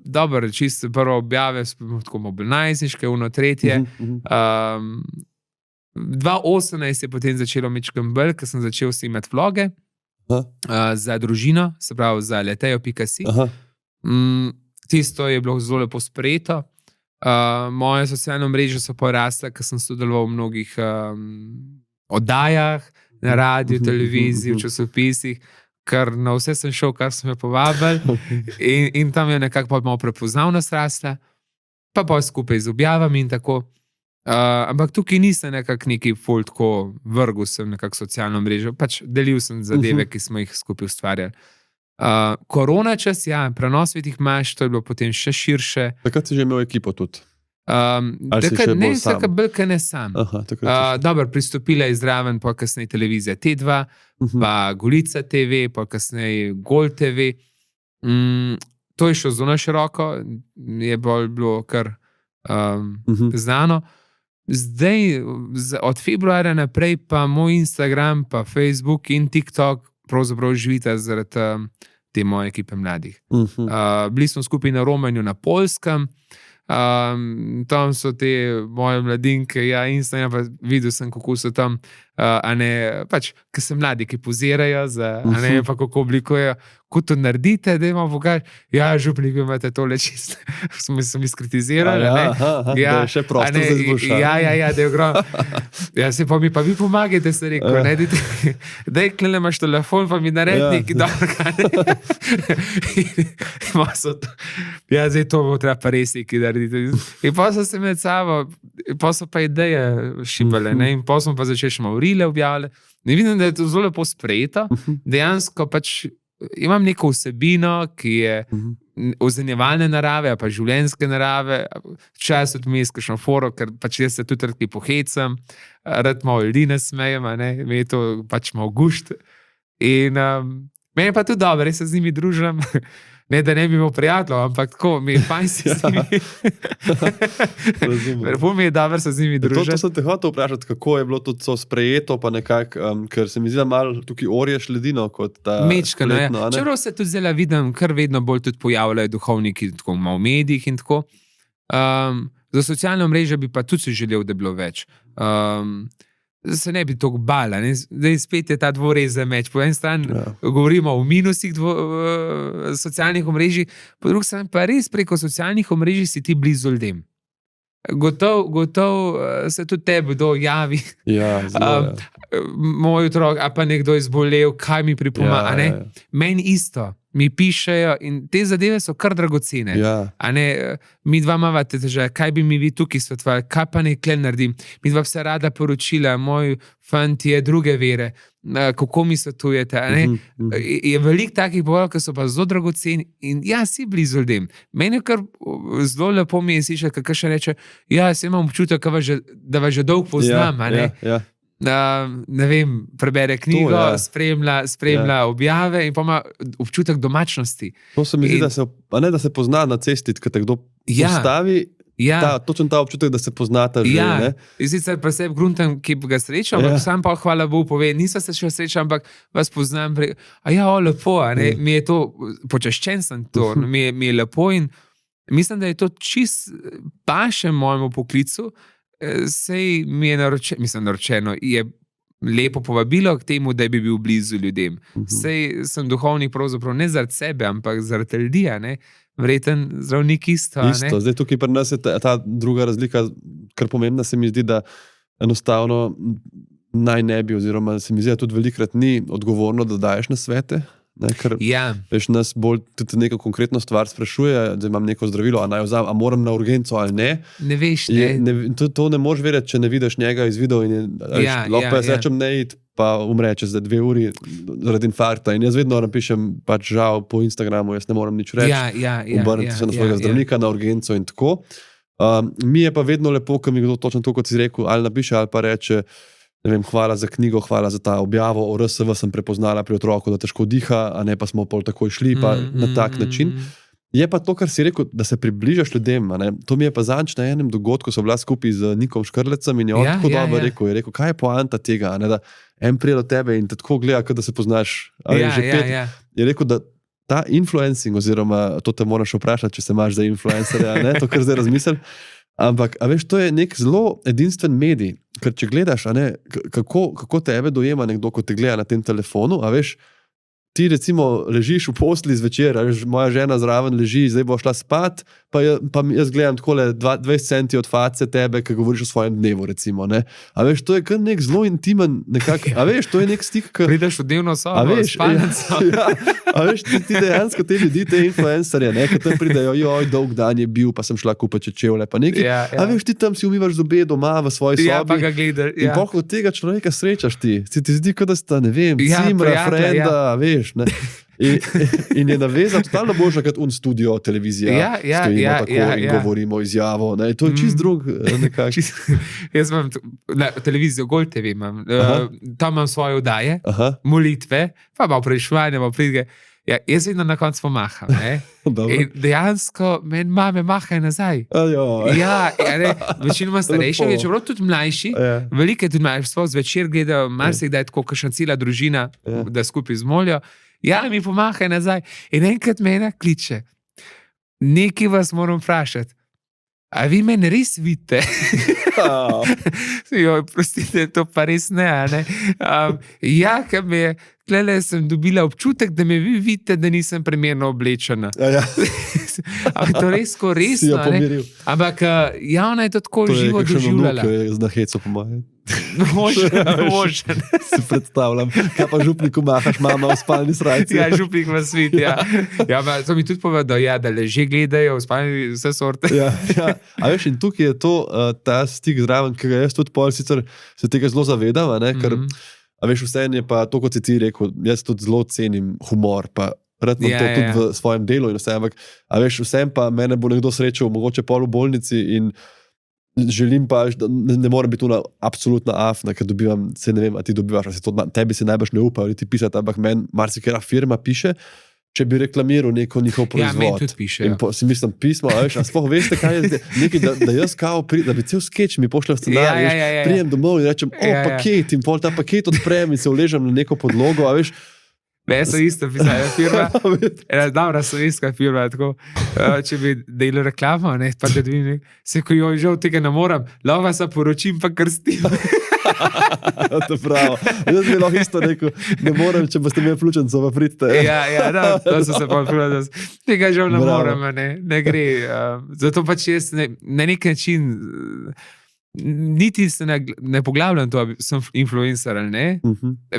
dobro, čisto prvo objave, tako mobilnajziške, uno tretje. 2018 je potem začelo mečkam bolj, ker sem začel snimati vloge za družino, se pravi za letejo.si. Tisto je bilo zelo lepo sprejeto. Moje socialne mreže so porasle, ker sem sodeloval v mnogih oddajah, na radiju, televiziji, v časopisih, ker na vse sem šel, kar so me povabili in tam je nekako malo prepoznavnost rasla, pa skupaj z objavami in tako. Ampak tukaj nisem nekako neki ful tako vrgel sem nekako socialno mrežo, pač delil sem zadeve, ki smo jih skupaj ustvarjali. Korona čas, ja, prenos svetih maš, to je bilo potem še širše. Takrat si že imel ekipo tudi? Ne, vsaka belka ne sam. Dobro, pristopila je zraven, pa kasneje televizija T2, pa Golica TV, pa kasneje Gol TV. To je šlo zelo široko, je bolj bilo kar znano. Zdaj, od februarja naprej pa moj Instagram, pa Facebook in TikTok pravzaprav živita zaradi te moje ekipe mladih. Bili smo skupaj na romanju na Poljskem, tam so te moje mladinke, ja, Instagram, pa videl sem, kako so tam, pač, ki so mladi, ki pozirajo, pa kako oblikujejo, ko to naredite, da imamo pokaž, ja, župnik, imate tole čisto, smo mi skritizirali, da je še prostor za izboljšanje. Ja, da je ogromno. Ja, se pa mi, pa vi pomagajte, se rekel, ne, daj, klele imaš telefon, pa mi naredi nekaj dobrega. Ja, zdaj to bo treba pa res nekaj narediti. In pa so se med sabo, pa so pa ideje šibale, ne, in pa smo pa začeli še malo rile objavljali. In vidim, da je to zelo lepo sprejeto. Dejansko pač imam neko vsebino, ki je ozanjevalne narave, pa življenjske narave, čas od mi kakšno foro, ker pač jaz se tudi rad pohecam, rad malo ljudi nasmejem, mi je to pač malo gušt. In meni je pa tudi dobro, res se z njimi družim. Ne, da ne bi imel prijateljev, ampak tako, mi je fajn se z njimi. Razumem. Mi je dobro se z njimi družiti. To sem te hotel vprašati, kako je bilo to sprejeto, pa nekako, ker se mi zdi, da malo tukaj orješ ledino kot ta mečkano, ja. Čeprav se tudi zdaj vidim, kar vedno bolj tudi pojavljajo duhovniki tako malo v medijih in tako. Za socialno mrežo bi pa tudi si želel, da bi bilo več. Se ne bi toliko bala, zdaj spet je ta dvorezen meč. Po eni strani govorimo o minusih socialnih omrežij, po drugi strani pa res preko socialnih omrežij si ti blizu ljudem. Gotov se tudi tebi kdo javi. Ja, zelo, moj otrok, a pa nekdo izbolel, kaj mi pripomaga. Ja. Meni isto, mi pišejo in te zadeve so kar dragocene. Ja. Mi dva imate težave, kaj bi mi vi tukaj svetovali, kaj pa nekaj naredim. Mi dva se rada poročila, moj fant je druge vere, kako mi svetujete. Je veliko takih pogovorov, ki so pa zelo dragoceni in ja, si blizu ljudem. Meni je kar zelo lepo mi je slišati, kakor še reče, ja, jaz imam občutek, da vas že dolgo poznam. Ja. Ne vem, prebere knjigo, spremlja objave in pa ima občutek domačnosti. To se mi zdi, da se pozna na cesti, ko te kdo postavi, točno ta občutek, da se poznata že. Ja, in sicer pa sebi gruntam, ki ga srečam, ampak sam pa hvala Bogu pove, nisem se še srečal, ampak vas poznam, lepo, mi je to, počaščen sem to, mi je lepo in mislim, da je to čist paše mojemu poklicu. Sej mi je naročeno, je lepo povabilo k temu, da bi bil blizu ljudem. Sej sem duhovnik pravzaprav ne zaradi sebe, ampak zaradi ljudi, vreten zdravnik isto. Zdaj tukaj pri nas je ta druga razlika, kar pomembna se mi zdi, da enostavno naj ne bi, oziroma se mi zdi, da tudi velikrat ni odgovorno, da daješ na svete. Ker veš, nas bolj tudi neko konkretno stvar sprašuje, da imam neko zdravilo, a moram na urgenco ali ne. Ne veš, ne. To ne moš vedeti, če ne vidiš njega iz video in lahko jaz rečem ne iti, pa umre čez 2 uri zaradi infarkta in jaz vedno napišem pač žal po Instagramu, jaz ne moram nič reči, obrniti se na svojega zdravnika, na urgenco in tako. Mi je pa vedno lepo, ko mi kdo točno to, kot si rekel, ali napiše, ali pa reče, ne vem, hvala za knjigo, hvala za ta objavo, o RSV sem prepoznala pri otroku, da težko diha, a ne pa smo pol takoj šli, pa na tak način. Je pa to, kar si rekel, da se približaš ljudem, to mi je pa zadnjič na enem dogodku, so bila skupaj z Nikom Škrlecem in je on tako dobro rekel, je rekel, kaj je poanta tega, da en prije do tebe in te tako gleda, kot da se poznaš. Je rekel, da ta influencing, oziroma to te moraš vprašati, če se imaš za influencerja, ne, to kar zdaj razmislim. Ampak, a veš, to je nek zelo edinstven medij, ker če gledaš, a ne, kako tebe dojema nekdo, ko te gleda na tem telefonu, a veš, ti recimo ležiš v posli zvečer, moja žena zraven leži, zdaj bo šla spat, pa jaz gledam takole 20 centi od face tebe, ki govoriš o svojem dnevu, recimo, ne. A veš, to je kar nek zelo intimen, nekako, a veš, to je nek stik, Prideš v dnevno sobo, spalnico. A veš, ti dejansko te ljudi, te influencerje, ne, ki tam pridejo, joj, dolg dan je bil, pa sem šla kupiti čevlje, pa nekaj. A veš, ti tam si umivaš zobe doma v svoji sobi. Ja, pa ga gledaš. In pokoj tega človeka srečaš ti. Se ti zdi, kot da sta, ne vem, cimra, frenda, veš, ne. In je navezan totalno boljša kot studio, televizija, stojimo tako in govorimo izjavo. Ne? To je čist drug nekak. Jaz imam televizijo, Gol TV imam, tam imam svoje vdaje, molitve, pa malo prešvanje, malo pridige. Ja, jaz vedno na koncu pomaham. In dejansko meni mame mahajo nazaj. Večinoma starejši, čeprav tudi mlajši, velike tudi mlajši, zvečer gledajo, marsikdaj tako kakšna cela družina, da skupaj zmolijo. Ja, mi pomahaj nazaj. In enkrat me ena kliče. Nekaj vas moram vprašati. A vi mene res vidite? Prostite, to pa res ne. Ja, ker me je, tlele sem dobila občutek, da me vi vidite, da nisem primerno oblečena. Ampak to res resno. Ampak ona je to tako živo doživljala. To je kakšen na hecu pomagati. Možen. Si predstavljam, kaj pa župniku mahaš, mama v spalni srajci. Ja, župnik vas vidi, ja. To mi tudi povedal, da leže gledajo v spalni vse sorte. A veš, in tukaj je to, ta stik zraven, ki ga jaz tudi pol sicer se tega zelo zavedam, ker, a veš, vseeno je pa to, kot si ti rekel, jaz tudi zelo cenim humor, pa rad imam to tudi v svojem delu in vse, ampak, a veš, vsem pa mene bo nekdo srečal, mogoče pol v bolnici in želim pa, da ne mora biti ona absolutna afna, ker dobivam, se ne vem, a ti dobivaš, tebi se najbrž ne upa, ali ti pisati, ampak meni marsikera firma piše, če bi reklamiral neko njihov proizvod. Ja, meni tudi piše. In si mislim, pismo, a veš, a sploh veste, kaj je nekaj, da jaz kao, da bi cel skeč mi pošljal scenarij, prijem domov in rečem, paket, in pol ta paket odprem in se uležem na neko podlogo, a veš. Ne, so isto pisala firma. Dobra, so ista firma, tako. Če bi delal reklamo, pa da vidim, se ko jo žal tega ne moram, lahko se poročim, pa krstim. To pravo. Jaz bi lahko isto rekel, ne morem, če boste imeli pljučenco, pa pridite. To so se pa vprašali, tega žal ne morem, ne gre. Zato pač jaz na nek način niti se ne poglabljam to, sem influencer ali ne.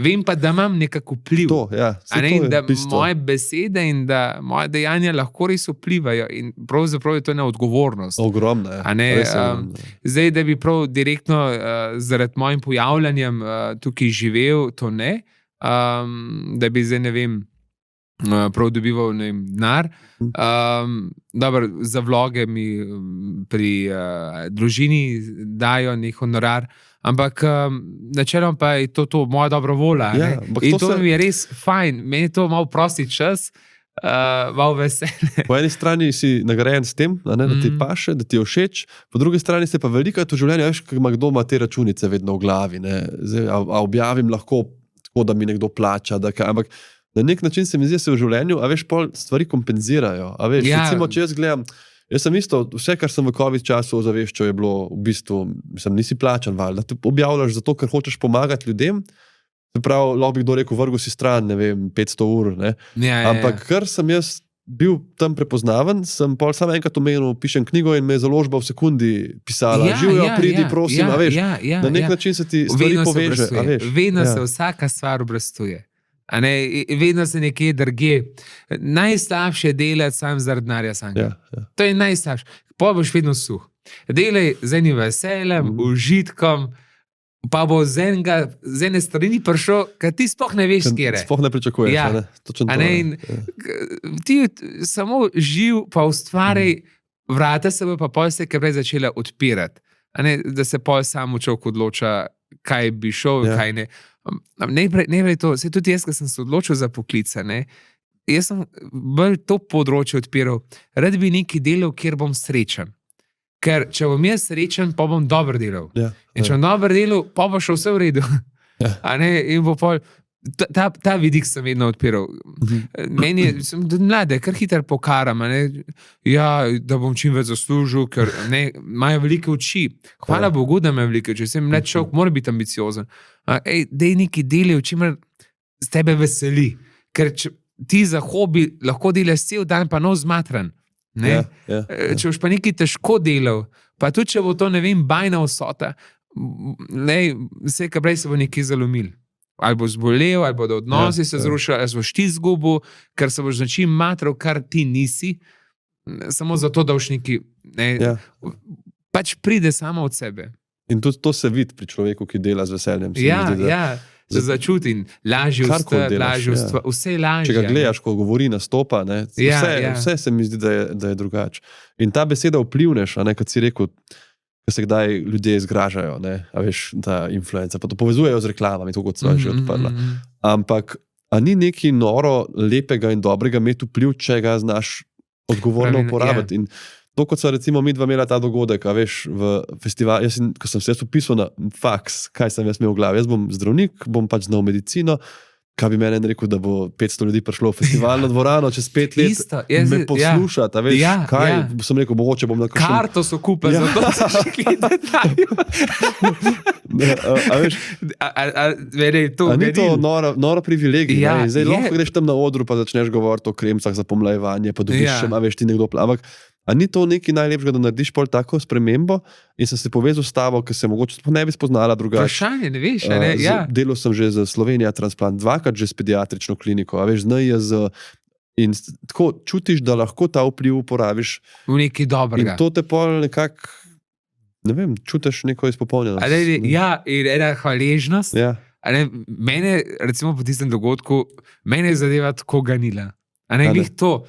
Vem pa, da imam nekako vpliv. Da moje besede in da moje dejanja lahko res vplivajo in pravzaprav je to ena odgovornost. Ogromna, Zdaj, da bi prav direktno zaradi mojim pojavljanjem tukaj živel, to ne. Da bi zdaj, ne vem, prav dobival denar. Za vloge mi pri družini dajo nek honorar, ampak načeloma pa je to moja dobra volja. In to mi je res fajn. Meni je to malo prosti čas, malo veselje. Po eni strani si nagrajen s tem, da ti paše, da ti je všeč, po drugi strani se pa veliko v življenju, veš, kdo ima te računice vedno v glavi. Zdaj, a objavim lahko tako, da mi nekdo plača, ampak na nek način se mi zdi, da se v življenju, a veš, pol stvari kompenzirajo. A veš, recimo, če jaz gledam, jaz sem isto, vse, kar sem v COVID času ozaveščal, je bilo v bistvu, nisi plačan, da te objavljaš zato, ker hočeš pomagati ljudem, se pravi, lahko bi kdo rekel, vrgo si stran, ne vem, 500 ur, ne. Ampak ker sem jaz bil tam prepoznaven, sem pol samo enkrat omenil, pišem knjigo in me je založba v sekundi pisala, živijo, pridi, prosim, a veš, na nek način se ti stvari poveže, a veš. Vedno se vsaka stvar obrestuje. Vedno se nekje drge. Najslabše je delati sam zaradi denarja samega. To je najslabše. Pa boš vedno suh. Delaj z enim veseljem, užitkom, pa bo z ene strani prišel, ker ti sploh ne veš, kjer je. Sploh ne pričakuješ. Ti samo živ, pa ustvari, vrata se bo pa pol se kaj začela odpirati. Da se pol sam v človek odloča, kaj bi šel, kaj ne. Najprej to, se tudi jaz, ko sem se odločil za poklica, jaz sem bolj to področje odpiral, rad bi nekaj delal, kjer bom srečen. Ker če bom jaz srečen, pa bom dobro delal. In če bom dobro delal, pa bo šel vse v redu. In bo pol, ta vidik sem vedno odpiral. Meni sem mlade, kar hitro pokaram, ja, da bom čim več zaslužil, ker imajo velike oči. Hvala Bogu, da imajo velike oči. Sem mlad človek, mora biti ambiciozen. Dej neki deli, v čimer z tebe veseli. Ker ti za hobi lahko delaš cel dan, pa nov zmatran. Če boš pa nekaj težko delal, pa tudi, če bo to, bajna vsota, vse, kar prej se bo nekaj zalomil. Ali bo zbolel, ali bodo odnosi se zrušili, ali boš ti izgubil, ker se boš začin matral, kar ti nisi, samo zato, da boš neki, pač pride samo od sebe. In tudi to se vidi pri človeku, ki dela z veseljem. Se začuti in lažje vse lažje. Če ga gledaš, ko govori, nastopa, vse se mi zdi, da je drugače. In ta beseda vplivneš, kot si rekel, ko se kdaj ljudje izgražajo, a veš, ta influencer, pa to povezujejo z reklamami, to kot sva že odprla. Ampak, a ni nekaj noro, lepega in dobrega imeti vpliv, če ga znaš odgovorno uporabiti? In to, kot so recimo mi dva imela ta dogodek, a veš, v festival, ko sem se upisal na faks, kaj sem jaz imel v glavi, jaz bom zdravnik, bom pač znal medicino, kaj bi meni rekel, da bo 500 ljudi prišlo v festivalno dvorano, čez 5 let me poslušati, a veš, kaj, sem rekel, mogoče bom na kakšen... Karto so kupe, zato se še gledajo. A veš, a ni to nora privilegij, zdaj lahko greš tam na odru, pa začneš govoriti o kremcah za pomlajevanje, pa dobiš še, a veš, ti nekdo ampak a ni to nekaj najlepšega, da narediš pol tako spremembo in sem se povezal s tabo, ker se mogoče ne bi spoznala drugače. Vprašanje, ne veš, Delal sem že za Slovenija transplant, 2krat že s pediatrično kliniko, a veš, z NIJZ in tako čutiš, da lahko ta vpliv uporabiš v nekaj dobrega. In to te pol nekako, ne vem, čutiš neko izpopolnjenost. In ena hvaležnost. Mene, recimo po tistem dogodku, mene je zadeva tako ganila. Glih to.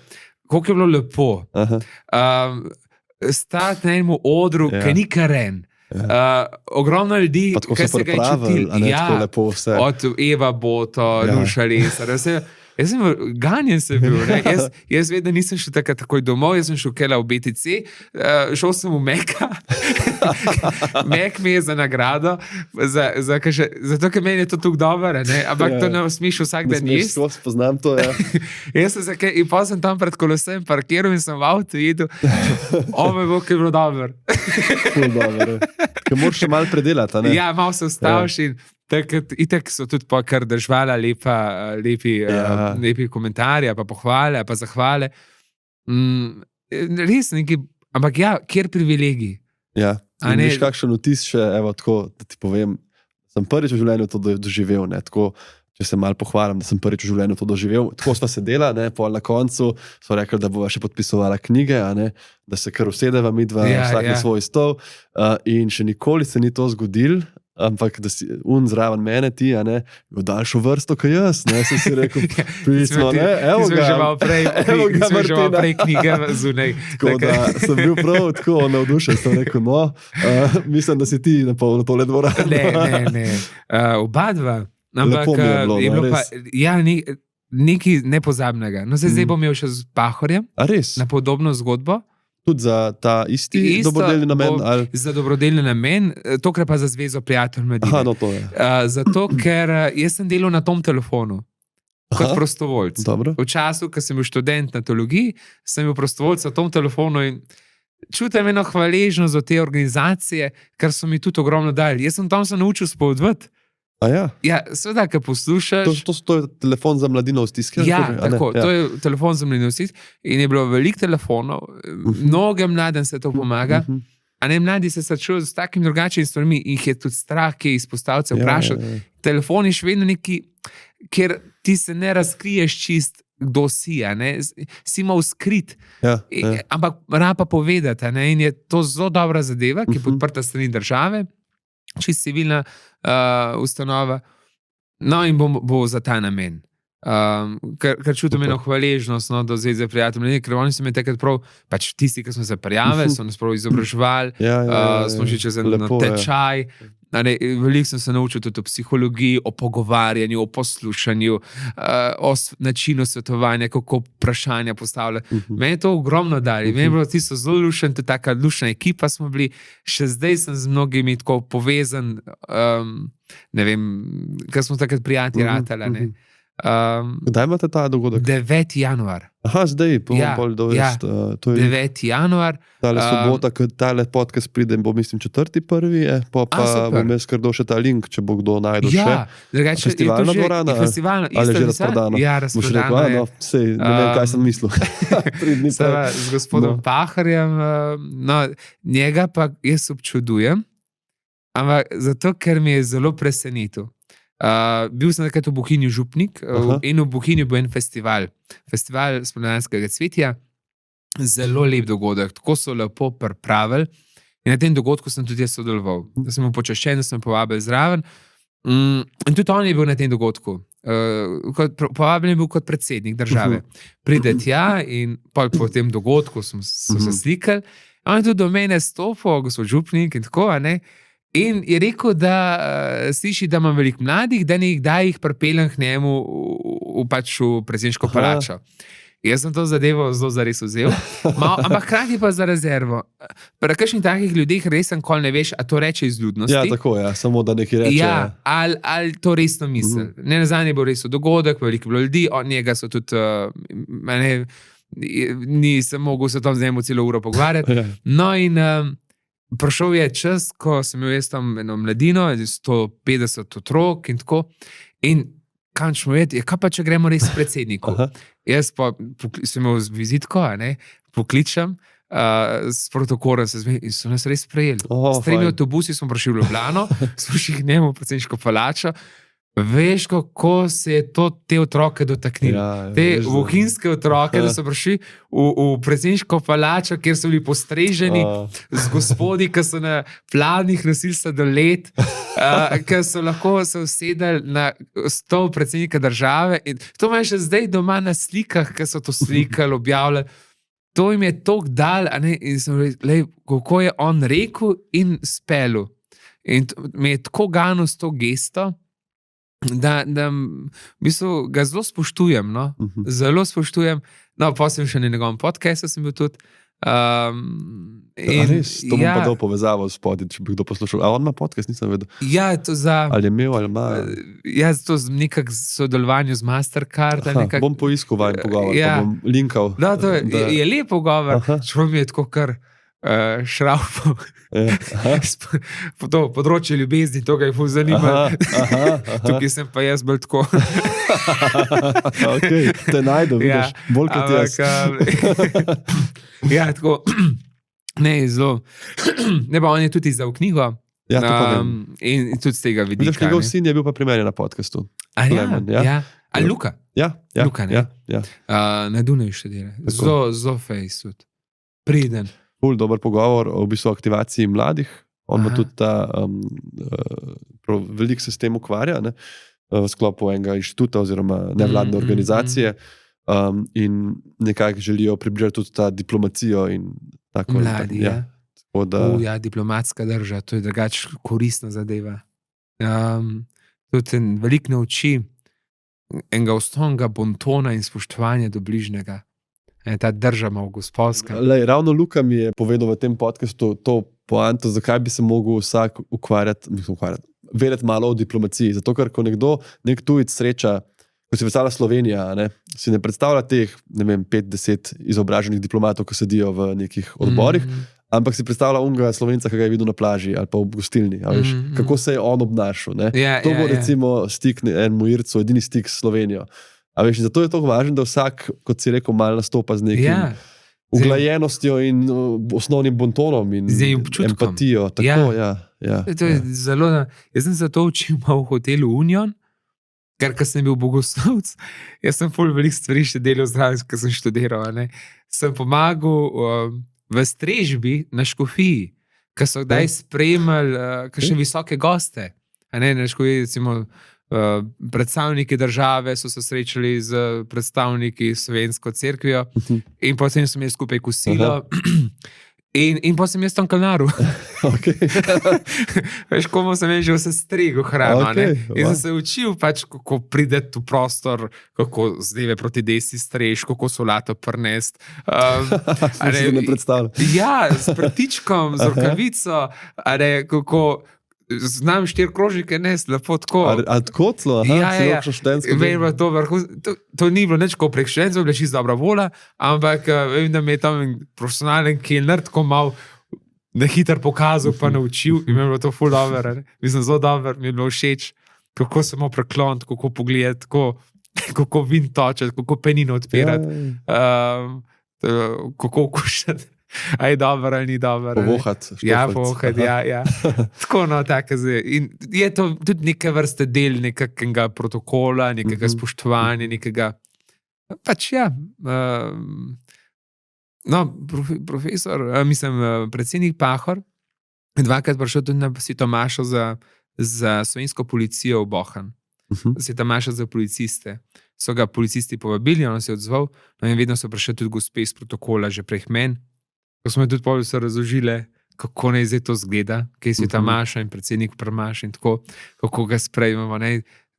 Koliko je bilo lepo. Stati na enem odru, ki ni karen. Ogromno ljudi, ki se ga je čutili. Od Eva Boto, Nuša Lesar, vse. Jaz sem ganjen se bil. Jaz vedno nisem šel takoj domov, jaz sem šel v BTC, šel sem v Meka. Mek mi je za nagrado, zato, ker meni je to tako dobro, ampak to ne smeš vsak dan jesti. Jaz poznam to, In pa sem tam pred kolesem parkiral in sem v avtu jedel. Ome bo, ki je bilo dobro. Ker moraš še malo predelati, ne? Ja, malo se ustaviš in itak so tudi kar držvala lepi komentarji, pa pohvale, pa zahvale. Res nekaj, ampak kjer privilegij. In veš kakšen vtis še, evo tako, da ti povem, sem prvič v življenju to doživel, tako, če se malo pohvalim, da sem prvič v življenju to doživel. Tako sva sedela, pol na koncu, so rekli, da bova še podpisovala knjige, da se kar usedeva midva, vsak na svoj stol. In še nikoli se ni to zgodil, ampak da si zraven mene ti, v daljšo vrsto, kot jaz, sem si rekel, pismo, evo ga. Smo že malo prej knjige zunaj. Tako da sem bil prav tako navdušen, sem rekel, mislim, da si ti napolnil tole dvorano. Ne, oba dva. Lepo mi je bilo, res. Nekaj nepozabnega. Zdaj bom imel še z Pahorjem. A res? Na podobno zgodbo. Tudi za ta isti dobrodelni namen? Za dobrodelni namen, tokrat pa za Zvezo prijatelj Mladine. To je. Zato, ker jaz sem delal na tom telefonu kot prostovoljc. Dobro. V času, ko sem bil študent na teologiji, sem bil prostovoljc na tom telefonu in čutim eno hvaležnost od te organizacije, kar so mi tudi ogromno dali. Jaz sem tam se naučil spovedovati. Seveda, ko poslušaš... To je telefon za mladino v stiski? Tako, to je telefon za mladino v stiski in je bilo veliko telefonov, mnogim mladim se to pomaga, a ne mladi se srečujejo z takimi drugačnimi stvarmi in jih je tudi strah, ki izpostavljajo vprašati. Telefon je še vedno neki, kjer ti se ne razkriješ čist, kdo si, si malo skrit, ampak rapa povedati, in je to zelo dobra zadeva, ki je podprta strani države, čist civilna ustanova, in bo za ta namen. Ker čutim eno hvaležnost do Zveze prijateljev, ker oni so me takrat prav, pač tisti, ki smo se prijavili, so nas prav izobraževali, smo šli čez en tečaj, Veliko sem se naučil tudi o psihologiji, o pogovarjanju, o poslušanju, o načinu svetovanja, kako vprašanja postavljati. Meni je to ogromno dali. Meni je bilo tisto zelo lušen, tudi taka lušna ekipa smo bili. Še zdaj sem z mnogimi tako povezan, ne vem, ker smo takrat prijatelji ratali. Kdaj imate ta dogodek? 9. januar. Aha, zdaj, bolj dovesti. 9. januar. Tale sobota, ko tale podcast pride, bo mislim 4.1. Pa bom jaz kar dal še ta link, če bo kdo najdel še. Drugače, festivalna dvorana? Festivalna, ali že razprodano? Ja, razprodano je. Sej, ne vem, kaj sem mislil. 3 dni pa. Z gospodom Paharjem, njega pa jaz občudujem, ampak zato, ker mi je zelo presenetil. Bil sem takrat v Bohinju župnik in v Bohinju bo en festival spomladanskega cvetja, zelo lep dogodek, tako so lepo pripravili in na tem dogodku sem tudi jaz sodeloval. Da sem počaščen, da sem povabil zraven in tudi on je bil na tem dogodku. Povabljen je bil kot predsednik države. Pride tja in po tem dogodku so se slikali, on je tudi do mene stopil, gospod župnik in tako, in je rekel, da sliši, da imam veliko mladih, da jih pripeljem k njemu v predsedniško palačo. Jaz sem to zadevo zelo zares vzel, ampak hkrati pa za rezervo. Pri kakšnih takih ljudeh res nikoli ne veš, a to reče iz ljudnosti. Ja, tako je, samo da nekaj reče. Ja, ali to resno misli. Ne nazadnje bo res dogodek, veliko bilo ljudi, od njega so tudi, nisem mogel se tam z njemu celo uro pogovarjati. No in prišel je čas, ko sem imel jaz tam eno mladino, 150 otrok in tako. In kam ćemo vedeti, kaj pa če gremo res predsedniku? Jaz pa sem imel vizitko, pokličem, s protokolom se zmeni in so nas res sprejeli. S 3 avtobusi smo prišli v Ljubljano, smo šli k njemu v predsedniško palačo. Veš, kako se je to te otroke dotaknili. Te bohinjske otroke, da so prišli v predsedniško palačo, kjer so bili postreženi z gospodi, ki so na pladnih nosili sladoled, ki so lahko se usedali na stol predsednika države. In to imajo še zdaj doma na slikah, ki so to slikali, objavljali. To jim je toliko dal, in sem rekel, kako je on rekel in spelil. In me je tako ganil s to gesto, da v bistvu ga zelo spoštujem, zelo spoštujem. No, pa sem še na njegovem podcastu sem bil tudi. Res, to bom pa dal povezavo spodaj, če bi kdo poslušal. A on ima podcast, nisem vedel. Ja, to za... Ali je imel, ali ima... Ja, to nekak sodelovanju z Mastercard. Bom poiskal vajen pogovor, pa bom linkal. Da, to je lep pogovor, čeprav mi je tako kar šraufal. Po to področje ljubezni, to ga je ful zanimalo. Tukaj sem pa jaz bolj tako. Te najdu, vidiš, bolj kot jaz. Ja, tako, ne, zelo. Ne, pa on je tudi izdal knjigo. Ja, to pa vem. In tudi z tega vidika. Vidiš, njegov sin je bil pa pri meni na podcastu. Ja. A Luka? Ja. Luka, ne? Na Dunaju še dela. Zelo fejs tudi. Priden. Ful dober pogovor o v bistvu aktivaciji mladih. On ima tudi ta, veliko se s tem ukvarja, v sklopu enega inštituta oziroma nevladne organizacije in nekako želijo približati tudi ta diplomacijo in tako. Mladi, ja, diplomatska drža, to je drugače koristna zadeva. Tudi veliko nauči enega osnovnega bontona in spoštovanja do bližnjega. Ta drža malo gospodska. Ravno Luka mi je povedal v tem podcastu to poanto, zakaj bi se mogel vsak vedeti malo o diplomaciji. Zato, ker ko nek tujec sreča, ko si predstavlja Slovenija, si ne predstavlja teh, 5-10 izobraženih diplomatov, ki sedijo v nekih odborih, ampak si predstavlja unga Slovenca, ki ga je videl na plaži ali pa v gostilni. Kako se je on obnašal. To bo recimo stik enemu Ircu, edini stik s Slovenijo. Zato je to važno, da vsak, kot si rekel, malo nastopa z nekim uglajenostjo in osnovnim bontonom in empatijo. Tako, to je zelo... Jaz sem se to učil v hotelu Union, ker sem bil bogoslovec, jaz sem ful veliko stvari še delal zraven, ker sem študiral. Sem pomagal v strežbi na škofiji, ker so kdaj spremljali kakšne visoke goste. Na škofiji, recimo, predstavniki države so se srečali z predstavniki slovensko cerkvijo in potem smo imeli skupaj kosilo In pa sem jaz tam kalnaru. Okay. Veš, komu sem že vse strego hrano. Okay, in sem se učil, pač, kako prideti v prostor, kako z leve proti desni streš, kako solato prnest. Se ne predstavljam. Ja, s prtičkom, z rokavico, kako znam 4 krožnike nest, lepo tako. A tako celo? Ja. To ni bilo nič kot prek študentov, bila čisto dobra vola, ampak vem, da mi je tam profesionalen kelner tako malo na hitro pokazal pa naučil in mi je bilo to ful dobro. Mislim, zelo dobro, mi je bilo všeč, kako se mu prekloniti, kako pogledati, kako vin točeti, kako penino odpirati, kako kušati. A je dobro ali ni dobro. Povohati. Ja, povohati, ja. Tako, no, tako zdaj. In je to tudi neke vrste del nekakega protokola, nekega spoštovanja, nekega, pač ja, no, profesor, mislim, predsednik Pahor, dvakrat prišel tudi na Svetomašo za slovensko policijo v Bohan. Svetomaša za policiste. So ga policisti povabili, on se je odzval, no in vedno so prišli tudi gospe iz protokola, že preh men. Ko smo tudi pol so razložile, kako naj zdaj to zgleda, kaj je Sveta Maša in predsednik Prmaš in tako, kako ga sprejmemo.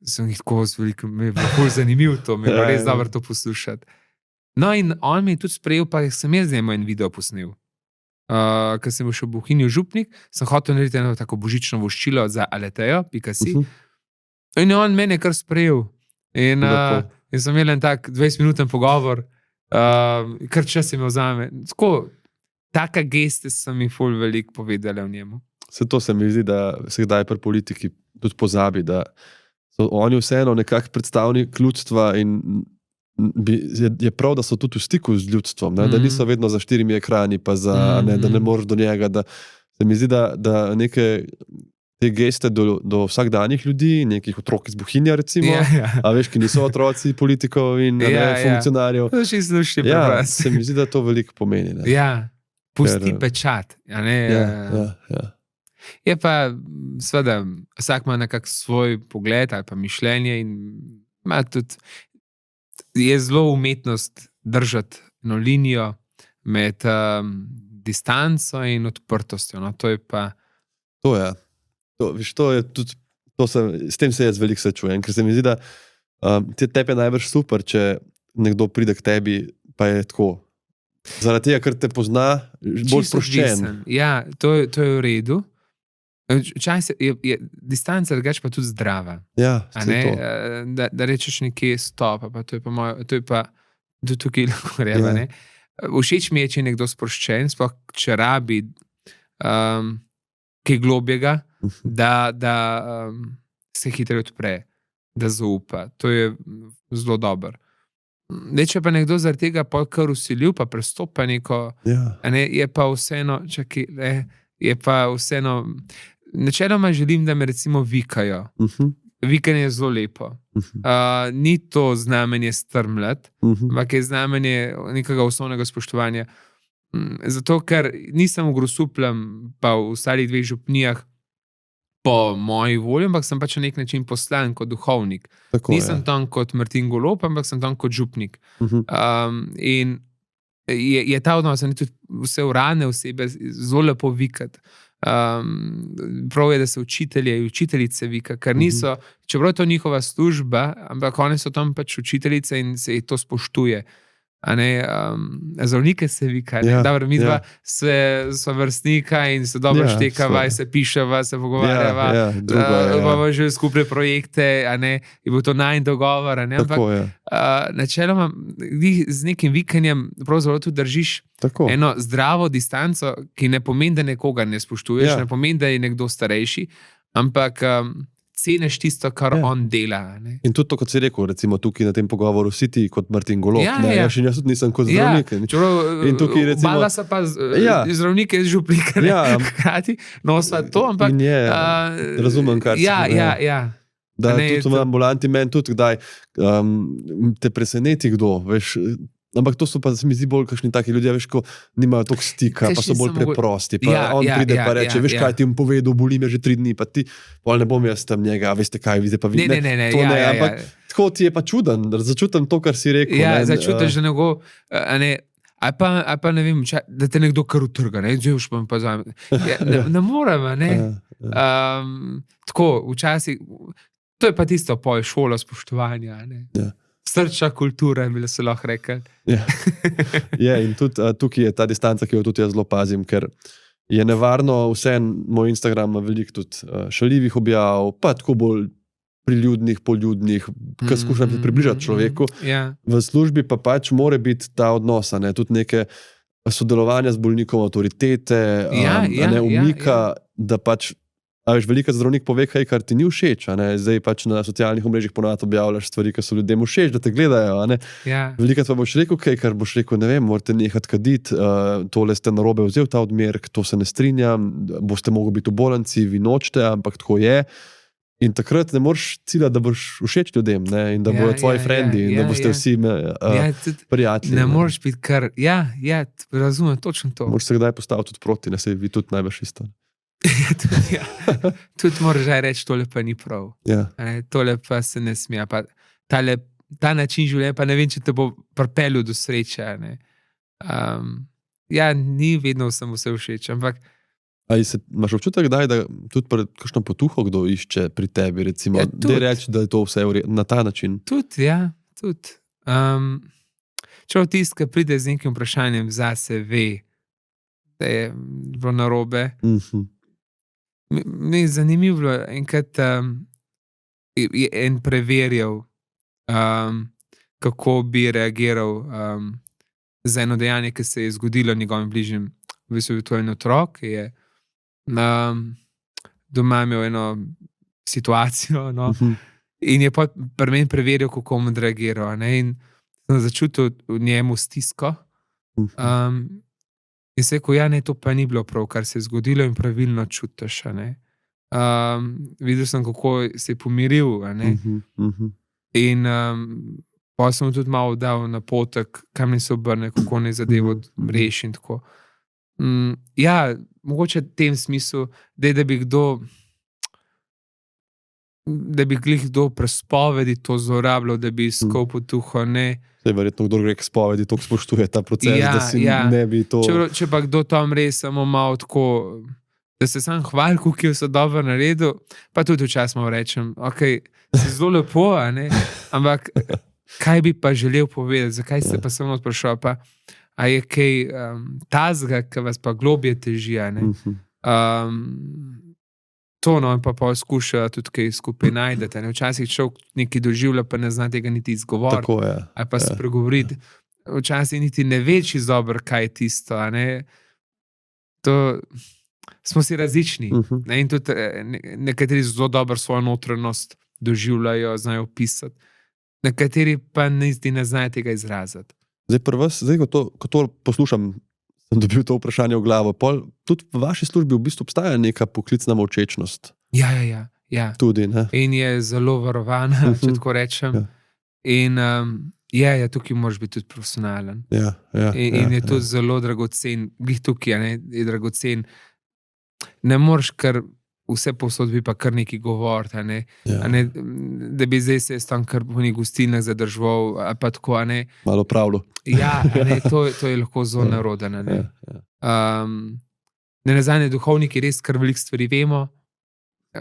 Sem jih tako veliko, mi je bilo bolj zanimivo to, mi je bilo res dobro to poslušati. No in on mi je tudi sprejel, pa sem jaz njemu en video posnel. Ker sem šel v Bohinju Župnik, sem hotel narediti eno tako božično voščilo za aletejo.si in on mene kar sprejel. In sem imel en tak 20-minuten pogovor, kar čas je imel zame. Tako, taka geste so mi ful veliko povedali o njemu. Se to se mi zdi, da se kdaj pri politiki tudi pozabi, da so oni vseeno nekak predstavnik ljudstva in je prav, da so tudi v stiku z ljudstvom, da niso vedno za 4 ekrani, pa da ne moreš do njega. Da, se mi zdi, da neke te geste do vsakdanjih ljudi, nekih otrok iz Bohinja recimo, a veš, ki niso otroci politikov in funkcionarjev. To še sluši pri se mi zdi, da to veliko pomeni. Ne? Ja. Pusti pečat. Ja. Je pa, seveda, vsak ima nekak svoj pogled ali pa mišljenje in ima tudi, je zelo umetnost držati eno linijo med distanco in odprtostjo. No, to je pa... To je. To je tudi, s tem se jaz veliko srečujem, ker se mi zdi, da tebi je najbrž super, če nekdo pride k tebi, pa je tako. Zaradi tega, ker te pozna, bolj sproščen. Ja, to je v redu. Včasih je distanca drugače pa tudi zdrava. Ja, da rečeš nekje stop, pa to je pa do tukaj lahko reba. Všeč mi je, če je nekdo sproščen, sploh če rabi kaj globjega, da se hitro odpre, da zaupa. To je zelo dobro. Če pa nekdo zaradi tega kar usilil, pa prestopa neko, je pa vseeno, je pa vseeno, načeloma želim, da me recimo vikajo. Vikanje je zelo lepo. Ni to znamenje strmljati, ampak je znamenje nekega osnovnega spoštovanja. Zato, ker nisem v Grosupljem, pa v ostalih 2 župnijah, po moji volji, ampak sem pač na nek način poslan kot duhovnik. Tako, nisem tam kot Martin Golob, ampak sem tam kot župnik. In je ta odnos, da tudi vse urane osebe zelo lepo vikati. Prav je, da se učitelje in učiteljice vika, ker niso, čeprav je to njihova služba, ampak oni so tam pač učiteljice in se jih to spoštuje. Zdravnike se vika, dobro, mi dva so vrstnika in se dobro štekava, se piševa, se pogovarjava, imamo že skupne projekte, je bil to najn dogovor, ampak načeloma z nekim vikanjem pravzaprav tudi držiš eno zdravo distanco, ki ne pomeni, da nekoga ne spoštuješ, ne pomeni, da je nekdo starejši, ampak ceniš tisto, kar on dela. In tudi to, kot si rekel, recimo tukaj na tem pogovoru, si ti kot Martin Golob. Jaz tudi nisem kot zdravnik. In tukaj recimo... Bala so pa zdravnike z župnika. Hkrati, no sva to, ampak... Razumem, kar si povedal. Da tudi v ambulanti meni tudi, kdaj te preseneti kdo, veš... Ampak to so pa, se mi zdi, bolj kakšni taki ljudje, veš, ko nimajo toliko stika, pa so bolj preprosti. On pride pa reče, veš, kaj ti jim povedal, boli me že 3 dni, pa ti, ne bom jaz tam njega, veste kaj, vidite pa vi. Ne, ampak tako ti je pa čuden, začutim to, kar si rekel. Ja, začutiš, da nego, Ali pa ne vem, da te nekdo kar utrga, ne, zdaj už pa zame. Ne morem, ne. Tako, včasih, to je pa tisto šola spoštovanja, ne. Srčna kultura, bi se lahko rekel. In tudi tukaj je ta distanca, ki jo tudi jaz zelo pazim, ker je nevarno vse, moj Instagram ima veliko tudi šaljivih objav, pa tako bolj priljudnih, poljudnih, ki skušam se približati človeku. V službi pa pač mora biti ta odnos, ne, tudi neke sodelovanja z bolnikom, avtoritete, ne umika, da pač a veš, veliko zdravnik pove, kaj, kar ti ni všeč, zdaj pač na socialnih omrežjih ponavadi objavljaš stvari, ki so ljudem všeč, da te gledajo, Velikrat pa boš rekel kaj, kar boš rekel, ne vem, morate nehati kaditi, tole ste narobe vzel ta odmerek, to se ne strinjam, boste mogli biti v bolnici, vi nočete, ampak tako je. In takrat ne moreš ciljati, da boš všeč ljudem, ne, in da bodo tvoji frendi, in da boste vsi prijatelji. Ne moreš biti kar, razumem točno to. Moraš se kdaj postaviti tudi proti, ne, se vi tudi najbrž isto. Tudi moraš reči, tole pa ni prav. Tole pa se ne smije. Ta način življenja, pa ne vem, če te bo pripeljal do sreče. Ni vedno vsem vse všeč, ampak imaš občutek, da tudi pred kakšno potuho kdo išče pri tebi, recimo, da reči, da je to vse na ta način? Tudi, tudi. Če tisti, ki pride z nekim vprašanjem, zase ve, da je bilo narobe. Mi je zanimivo, enkrat je en preverjal, kako bi reagiral za eno dejanje, ki se je zgodilo njegovim bližnjim. V bistvu je to en otrok, ki je doma imel eno situacijo, in je pa pri meni preverjal, kako bom reagiral, in sem začutil v njemu stisko. In se rekel, ne, to pa ni bilo prav, kar se je zgodilo in pravilno čutiš, videl sem, kako se je pomiril, in pa sem tudi malo dal napotek, kam ne se obrne, kako ne zadevo reši in tako. Mogoče v tem smislu, da bi kdo prespovedi to zlorabljal, da bi iskal potuho, ne. Verjetno kdo gre k spovedi, to spoštuje ta proces, da si ne bi to... Če pa kdo tam res samo malo tako, da se sam hvali, kako je vse dobro naredil, pa tudi včasih malo rečem, si zelo lepo, ampak kaj bi pa želel povedati, zakaj ste pa samo odprašal, pa a je kaj tazga, ki vas pa globje teži, to, in pa skuša tudi kaj skupaj najdete. Včasih človek nekaj doživlja, pa ne zna tega niti izgovoriti. Tako je. Ali pa spregovoriti. Včasih niti ne več dobro, kaj je tisto. To smo si različni. In tudi nekateri zelo dobro svojo notranjost doživljajo, znajo opisati. Nekateri pa niti ne znajo tega izraziti. Zdaj, pri vas, ko to poslušam, sem dobil to vprašanje v glavo. Tudi v vaši službi v bistvu obstaja neka poklicna molčečnost. Ja. Tudi, ne? In je zelo varovana, če tako rečem. In tukaj moraš biti tudi profesionalen. In je to zelo dragocen. Glih tukaj je dragocen. Ne moreš kar vse povsod bi pa kar nekaj govoriti, da bi zdaj se tam kar po nekaj gostilnah zadržval, ali pa tako, Malo pravilo. To je lahko zelo narodno. Ne nazadnje, duhovniki res kar veliko stvari vemo,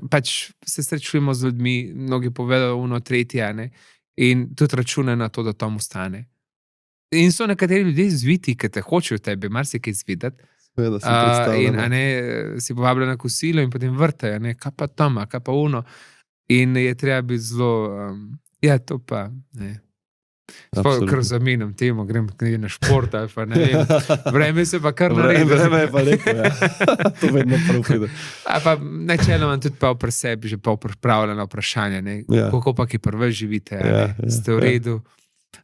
pač se srečujemo z ljudmi, mnogi povedajo ono tretje, in tudi računajo na to, da tam ostane. In so nekateri ljudje zviti, ki te hočejo tebi marsikaj izvedeti, in si povabljen na kosilo in potem vrtajo, kaj pa tam, kaj pa uno. In je treba biti zelo, to pa, kar zamenjam temo, grem na šport ali pa ne vem. Vreme se pa kar naredi. Vreme je pa lepo, to vedno prav pride. Pa načeloma tudi pa pri sebi že pa pripravljena vprašanja, kako pa ki prve živite, ste v redu.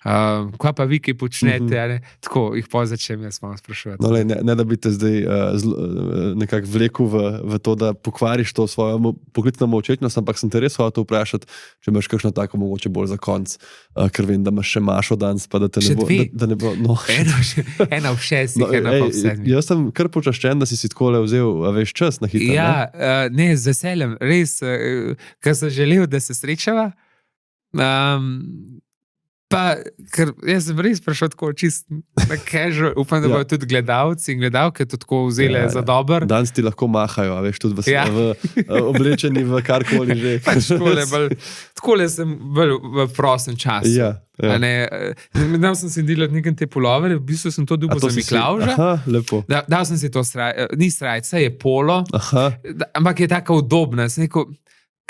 Kaj pa vi, ki počnete, tako jih pa začnem jaz malo spraševati. Ne da bi te zdaj nekako vlekel v to, da pokvariš to svojo poklicno molčečnost, ampak sem te res hotel vprašati, če imaš kakšno tako mogoče bolj za konc, ker vem, da imaš še Mašo danes, pa da te ne bo... Ena v 6, ena pa v 7. Jaz sem kar počaščen, da si takole vzel veš čas na hitro. Ne, z veseljem, res, ker sem želel, da se srečava. Pa, ker jaz sem res prišel tako čist na casual, upam, da bodo tudi gledalci in gledalke to tako vzeli za dober. Danes ti lahko mahajo, a veš, tudi oblečeni v karkoli že. Pač takole sem bolj v prostem času. Nedavno sem si delal nekaj te pulovere, v bistvu sem to dobil za Miklavža. Aha, lepo. Dal sem si to ni srajca, je polo, ampak je taka udobna.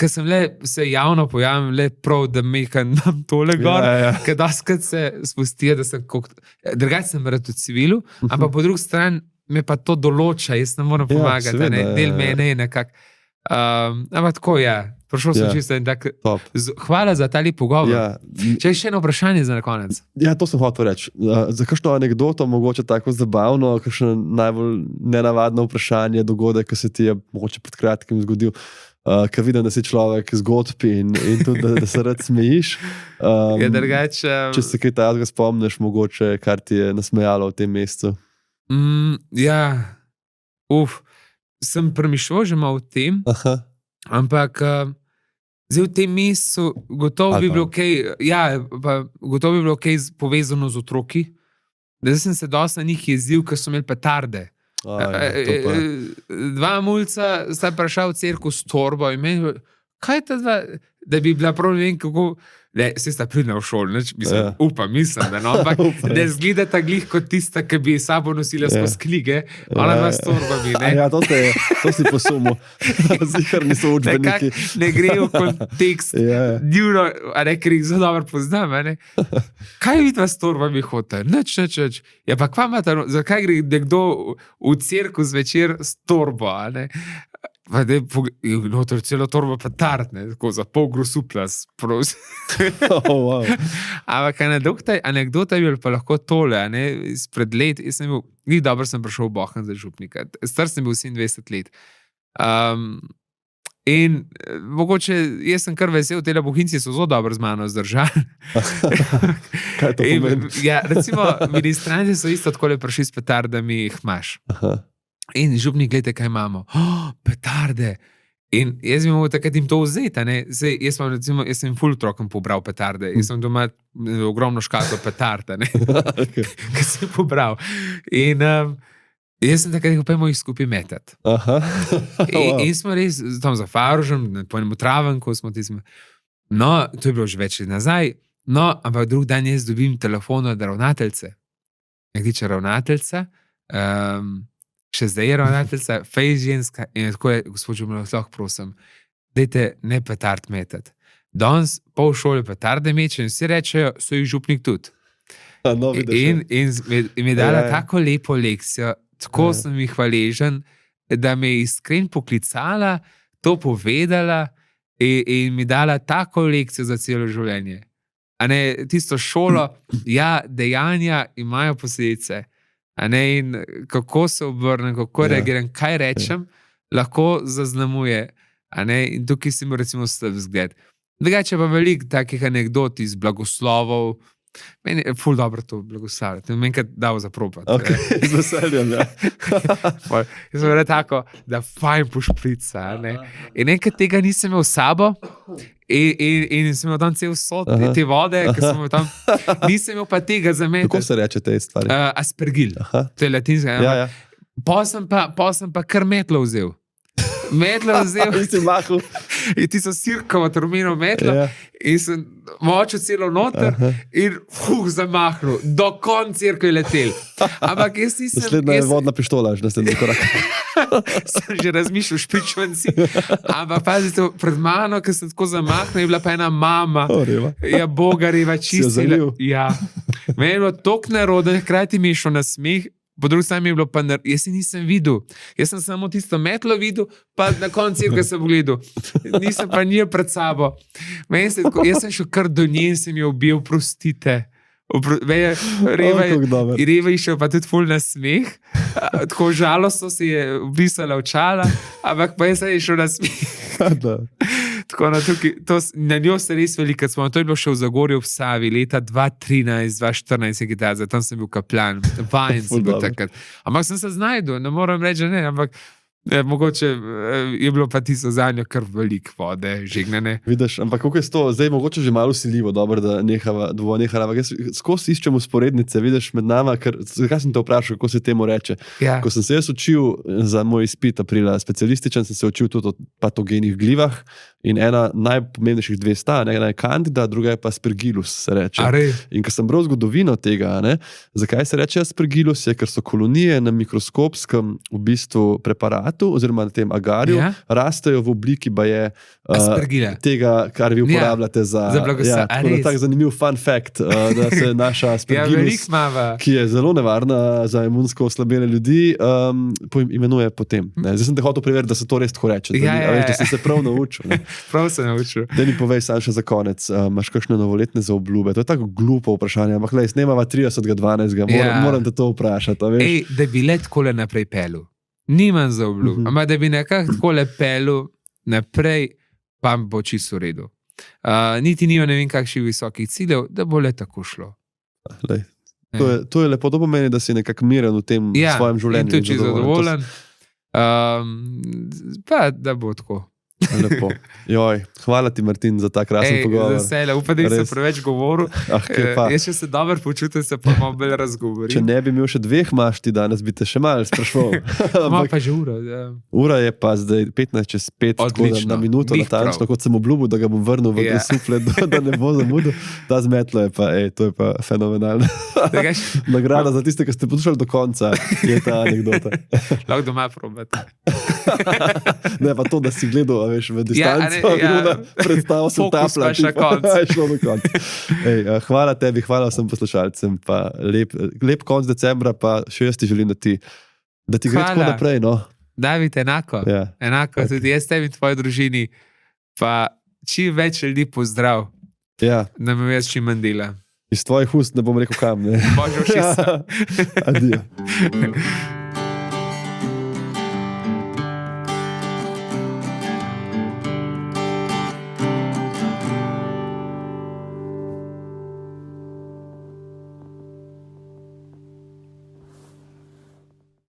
Ker sem se javno pojavim, prav, da mekam tole gor, ker doskrat se spustijo, da sem drugače sem rad v civilu, ampak po drugi strani me pa to določa, jaz ne moram pomagati, del mene je nekako. Ampak tako, prišel sem čisto in tak. Hvala za ta lep pogovor. Če je še eno vprašanje za na konec. Ja, to sem hotel reči. Za kakšno anekdoto, mogoče tako zabavno, kakšno najbolj nenavadno vprašanje, dogodek, ki se ti je mogoče pred kratkim zgodil, ker vidim, da si človek zgodb in tudi, da se rad smejiš. Če se kaj tajega spomniš, mogoče, kar ti je nasmejalo v tem mesecu. Sem premišljal že malo o tem, ampak zdaj v tem mesecu gotovo bi bilo kaj povezano z otroki. Zdaj sem se dosti na njih jezil, ker so imeli petarde. Dva mulca sta prišla v cerkev s torbo in meni, kaj je ta dva, da bi bila prav ne vem kako, se sta pridna v šolo, mislim, da no, ampak da zgleda ta glih kot tista, ki bi sabo nosila skozi knjige, ona dva s torbami, ne? Ja, to si posumil, zihar niso učbeniki. Ne gre v kontekst, divno, ker jih zelo dobro poznam, ne? Kaj vi dva s torbami hote? Nič. Ja, pa kva imate, zakaj gre nekdo v cerkev zvečer s torbo, ne? Pa da je celo torbo petard, tako za pol grosuplas, prosim. Ampak anekdota je bil pa lahko tole, izpred let, jaz sem bil, dobro sem prišel v Bohan za župnika, star sem bil 27 let. In mogoče, jaz sem kar vesel, tele bohinci so zelo dobro z mano zdržali. Kaj to pomeni? Ja, recimo, ministranci so isto takole prišli s petardami, jih imaš. In župnik, gledajte, kaj imamo. Petarde. In jaz bi mogel takrat jim to vzeti. Jaz sem ful otrokom pobral petarde. Jaz sem doma ogromno škatlo petarde, ki sem pobral. In jaz sem takrat rekel, pojmo jih skupaj metati. In smo res tam za Farožem, po enem Travenku smo tismo. No, to je bilo že več let nazaj. No, ampak drug dan jaz dobim telefon od ravnateljce. Nekdiče ravnateljca, še zdaj je ravnateljca, fejs ženska in tako je, gospod Žumilo, lahko prosim, dajte ne petard metati. Danes pol šole petarde meče in vsi rečejo, so jih župnik tudi. In mi je dala tako lepo lekcijo, tako sem jih hvaležen, da me je iskren poklicala, to povedala in mi dala tako lekcijo za celo življenje. A ne, tisto šolo, dejanja imajo posledice. In kako se obrnem, kako reagiram, kaj rečem, lahko zaznamuje. In tukaj si mu recimo slab zgled. Drugače pa veliko takih anekdot iz blagoslovov. Meni je ful dobro to blagoslavljati. Meni je dal za probat. Ok, z veseljem, Jaz sem rekel tako, da fajn pošprica. In enkrat tega nisem imel sabo in sem imel tam cel sod te vode, ker sem imel tam, nisem imel pa tega za mene. Kako se reče te stvari? Aspergil. To je latinska. Pa sem pa kar metlo vzel. Metlo vzel. In si mahal. In ti so sirkovo termino metlo. In sem močil celo noter in zamahnil. Do konca cerkev je letel. Ampak jaz nisem... Naslednja je vodna pištola, že naslednji korak. Sem že razmišljal, špičvanci. Ampak pazite, pred mano, ker sem tako zamahnil, je bila pa ena mama. Ja, Boga reva čistila. Ja. Meni je bilo toliko naroda, hkrati mi je šel na smeh. Po drugi strani je bilo pa, jaz si nisem videl. Jaz sem samo tisto metlo videl, pa na koncu cerkve sem gledal. Nisem pa nje pred sabo. Jaz sem šel kar do nje in sem jo ubil, prostite. Reva je šel pa tudi ful na smeh. Tako žalostno si je obrisala očala, ampak pa jaz sem šel na smeh. Tako na njo se res veliko, to je bilo še v Zagorju v Savi, leta 2013, 2014, tam sem bil kapljan, vajen sem bil takrat. Ampak sem se znajdel, ne moram reči, ne, ampak Mogoče je bilo pa tisto za njo kar veliko vode, žegnane. Vidiš, ampak kako je to, zdaj mogoče že malo usiljivo, dobro, da bo nehala. Jaz skozi iščem usporednice, vidiš med nama, zakaj sem te vprašal, kako se temu reče. Ja. Ko sem se jaz učil za moj izpit aprila, specialističen, sem se učil tudi o patogenih glivah in ena najpomembnejših dve sta, ena je Candida, druga je pa Aspergillus, se reče. In ko sem bral zgodovino tega, zakaj se reče Aspergillus, je, ker so kolonije na mikroskopskem v bistvu preparatu oziroma na tem agarju, rastejo v obliki tega, kar vi uporabljate za blagoslovje. Tako da tak zanimiv fun fact, da se naša Aspergillus, ki je zelo nevarna za imunsko oslabljene ljudi, imenuje po tem. Zdaj sem te hotel preveriti, da se to res tako reče. Da sem se prav naučil. Prav se naučil. Da mi povej, sam še za konec, imaš kakšne novoletne zaobljube? To je tako glupo vprašanje, ampak snemava 30.12. Moram te to vprašati. Da bi let takole naprej pelu. Nimam zaobljub, ampak da bi nekako takole pelu naprej, pa bo čisto v redu. Niti nima ne vem kakšnih visokih ciljev, da bo le tako šlo. To je lepo, to pomeni, da si nekako miren v tem svojem življenju. In tudi zadovoljen. Pa da bo tako. Lepo. Joj, hvala ti, Martin, za ta krasen pogovor. Vesele, upam, da nisem preveč govoril. Jaz še se dobro počutim, se pa malo bolj razgovorim. Če ne bi imel še 2 mašti danes, bi te še malo sprašval. Ima pa že ura. Ja. Ura je pa zdaj 15:05, tako na minuto natančno, kot sem obljubil, da ga bom vrnil v sufle, da ne bo zamudil. Ta zmetlo je pa, to je pa fenomenalno. Nagrada za tiste, ki ste poslušali do konca, je ta anekdota. Lahko doma probate. Ne, pa to, da si gledal, veš, v distanco, predstavil sem tapla. Hvala tebi, hvala vsem poslušalcem, pa lep konc decembra, pa še jaz ti želim, da ti gre tako naprej. David, enako. Enako, tudi jaz tebi in tvoji družini, pa čim več ljudi pozdrav, da me jaz čim manj dela. Iz tvojih ust ne bom rekel kam, ne. Božjo šista. Adijo.